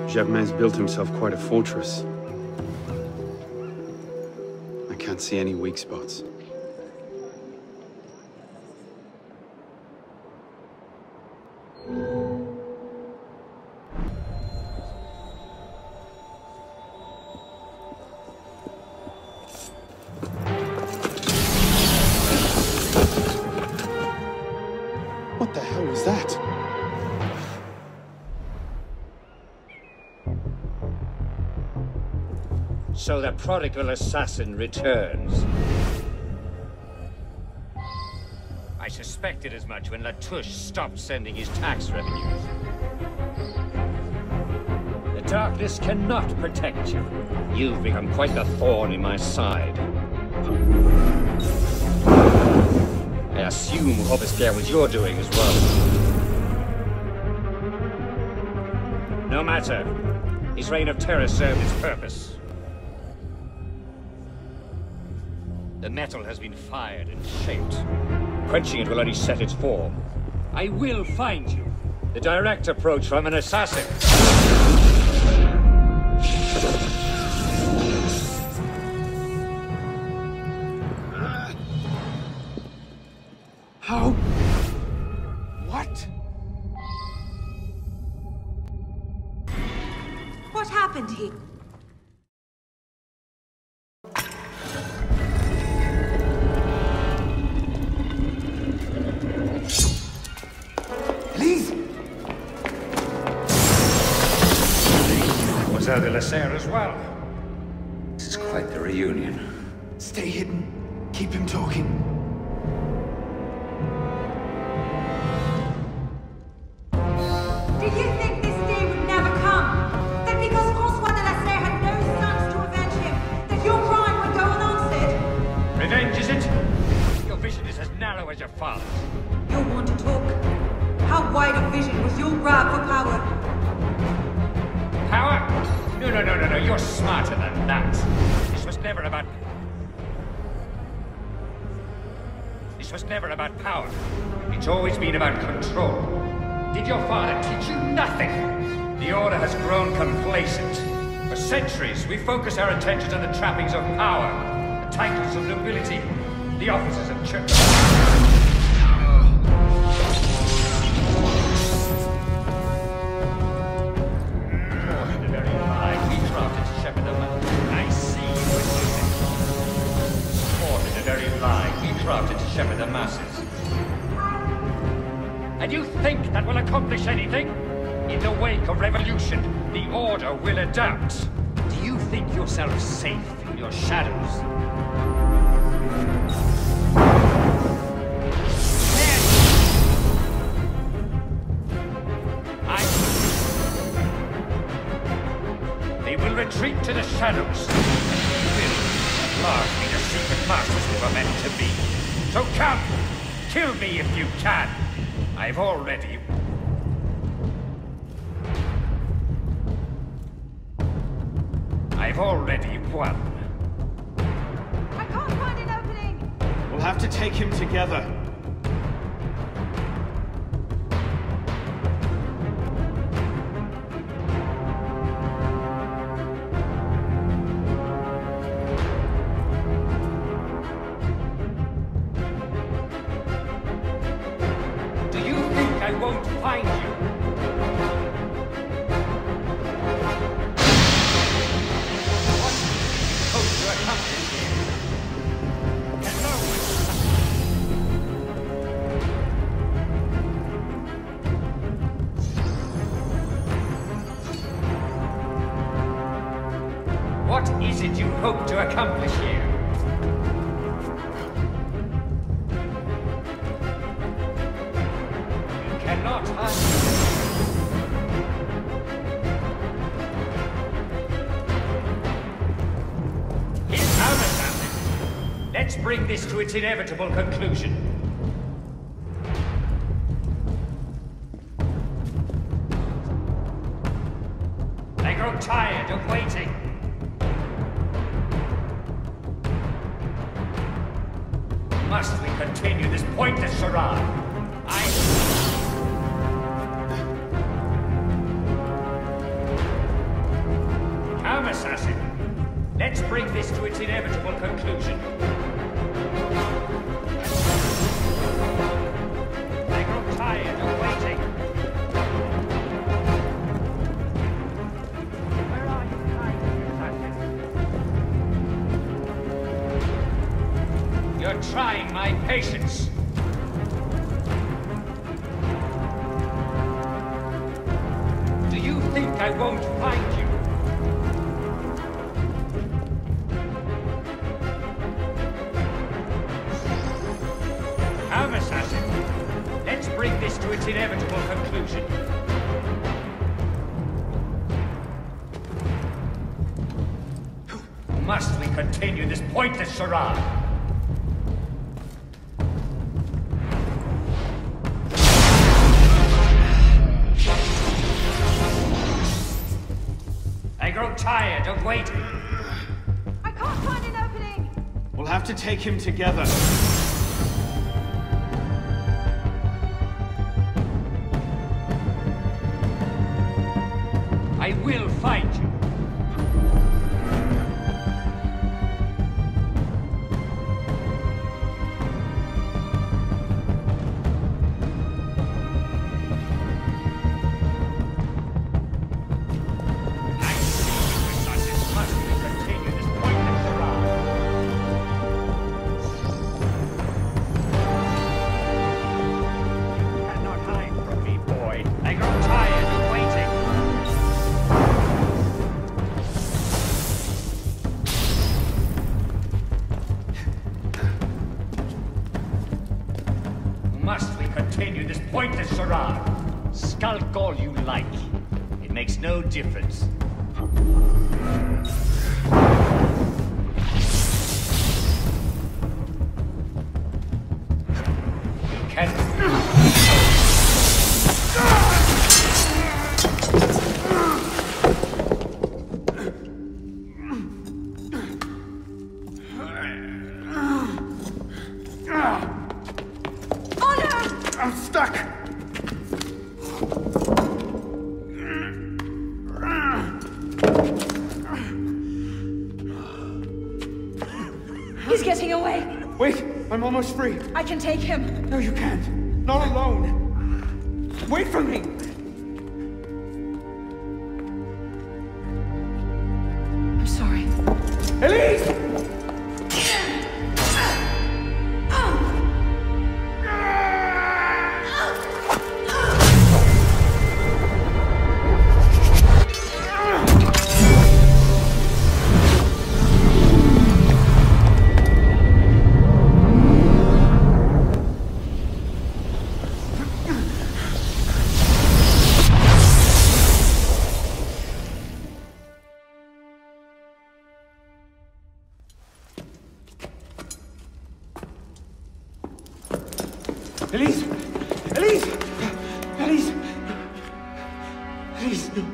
[SPEAKER 2] Germain's built himself quite a fortress. I can't see any weak spots. What the hell was that?
[SPEAKER 17] So the prodigal assassin returns. I suspected as much when Latouche stopped sending his tax revenues. The darkness cannot protect you. You've become quite the thorn in my side. I assume Robespierre was your doing as well. No matter. His reign of terror served its purpose. The metal has been fired and shaped. Quenching it will only set its form. I will find you. The direct approach from an assassin.
[SPEAKER 11] How? What?
[SPEAKER 12] What happened here?
[SPEAKER 17] De la Serre as well. This is quite the reunion.
[SPEAKER 11] Stay hidden. Keep him talking.
[SPEAKER 17] narrow as your father's.
[SPEAKER 12] You want to talk? How wide a vision was your grab for power?
[SPEAKER 17] Power? No. You're smarter than that. This was never about power. It's always been about control. Did your father teach you nothing? The Order has grown complacent. For centuries, we focused our attention on the trappings of power, the titles of nobility, the offices of church. To shepherd the masses. And you think that will accomplish anything? In the wake of revolution, the Order will adapt. Do you think yourself safe in your shadows? They will retreat to the shadows. Will at last be the secret masters we were meant to be. So come, kill me if you can. I've already won.
[SPEAKER 12] I can't find an opening.
[SPEAKER 2] We'll have to take him together.
[SPEAKER 17] What is it you hope to accomplish here? You cannot hide. Here's our assassin. Let's bring this to its inevitable conclusion. I grow tired of waiting. Must we continue this pointless charade? Come, assassin. Let's bring this to its inevitable conclusion. I grow tired of waiting. Where are you hiding, assassin? You're trying my patience. Do you think I won't find you? Come, assassin. Let's bring this to its inevitable conclusion. Must we continue this pointless charade? I grow tired of waiting.
[SPEAKER 12] I can't find an opening.
[SPEAKER 2] We'll have to take him together.
[SPEAKER 17] I will find you. Must we continue this pointless charade? Skulk all you like. It makes no difference.
[SPEAKER 25] can.
[SPEAKER 2] I'm stuck!
[SPEAKER 12] He's getting away!
[SPEAKER 2] Wait! I'm almost free!
[SPEAKER 12] I can take him!
[SPEAKER 2] No, you can't! Not alone! Wait for me!
[SPEAKER 12] I'm sorry.
[SPEAKER 2] Elise! Elise! Elise! Elise! Elise, no.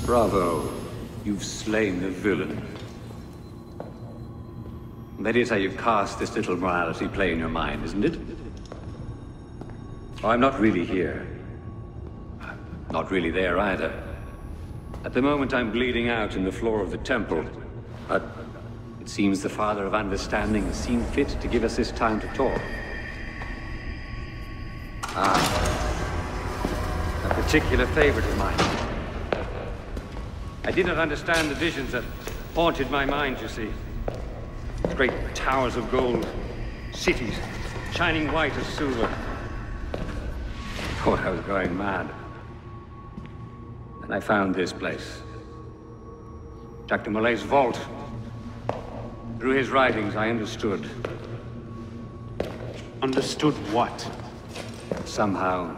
[SPEAKER 25] Bravo. You've slain the villain. That is how you cast this little morality play in your mind, isn't it? Oh, I'm not really here. Not really there either. At the moment, I'm bleeding out in the floor of the temple. But it seems the Father of Understanding has seen fit to give us this time to talk. A particular favorite of mine. I did not understand the visions that haunted my mind, you see. Great towers of gold, cities, shining white as silver. I thought I was going mad. And I found this place. Jack de Molay's vault. Through his writings, I understood.
[SPEAKER 2] Understood what?
[SPEAKER 25] Somehow,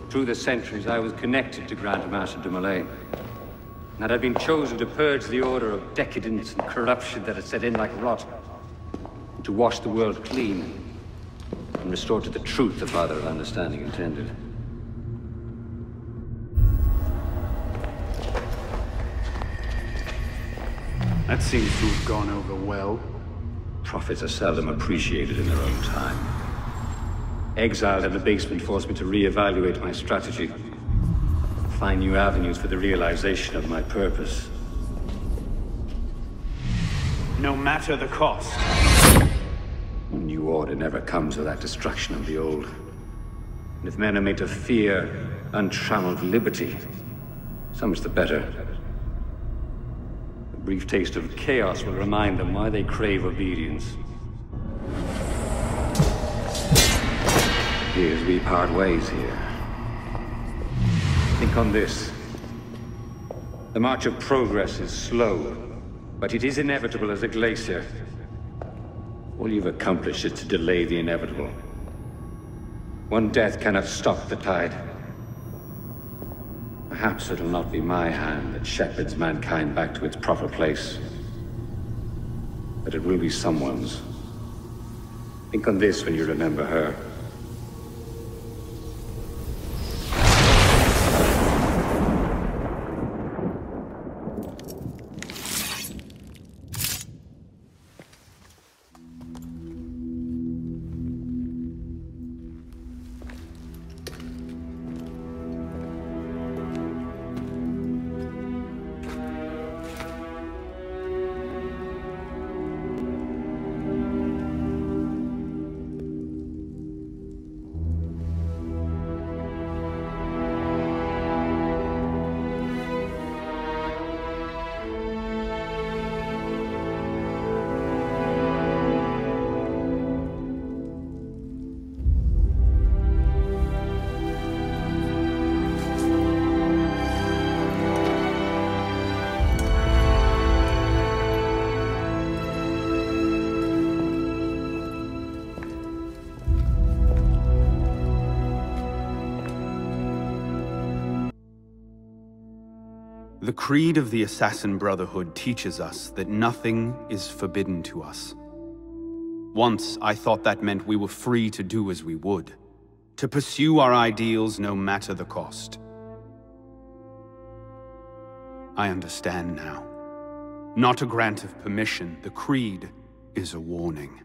[SPEAKER 25] through the centuries, I was connected to Grand Master de Molay. And I'd been chosen to purge the order of decadence and corruption that had set in like rot. To wash the world clean and restore to the truth the Father of Understanding intended.
[SPEAKER 2] That seems to have gone over well.
[SPEAKER 25] Prophets are seldom appreciated in their own time. Exiled in the basement forced me to reevaluate my strategy. Find new avenues for the realization of my purpose.
[SPEAKER 2] No matter the cost.
[SPEAKER 25] A new order never comes without destruction of the old. And if men are made to fear untrammeled liberty, so much the better. A brief taste of chaos will remind them why they crave obedience. Here's we part ways here. Think on this. The march of progress is slow, but it is inevitable as a glacier. All you've accomplished is to delay the inevitable. One death cannot stop the tide. Perhaps it'll not be my hand that shepherds mankind back to its proper place. But it will be someone's. Think on this when you remember her.
[SPEAKER 4] The creed of the Assassin Brotherhood teaches us that nothing is forbidden to us. Once, I thought that meant we were free to do as we would, to pursue our ideals no matter the cost. I understand now. Not a grant of permission, the creed is a warning.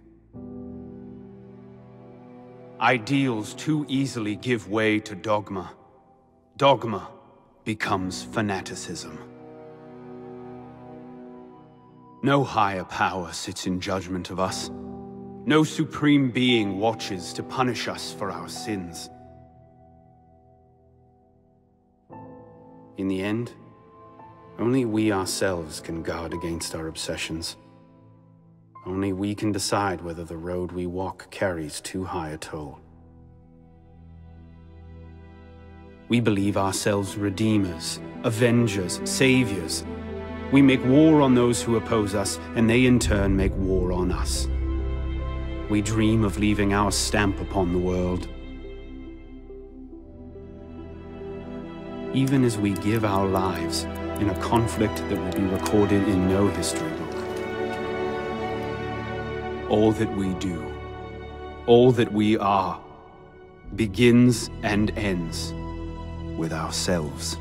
[SPEAKER 4] Ideals too easily give way to dogma. Dogma becomes fanaticism. No higher power sits in judgment of us. No supreme being watches to punish us for our sins. In the end, only we ourselves can guard against our obsessions. Only we can decide whether the road we walk carries too high a toll. We believe ourselves redeemers, avengers, saviors. We make war on those who oppose us, and they in turn make war on us. We dream of leaving our stamp upon the world. Even as we give our lives in a conflict that will be recorded in no history book. All that we do, all that we are, begins and ends with ourselves.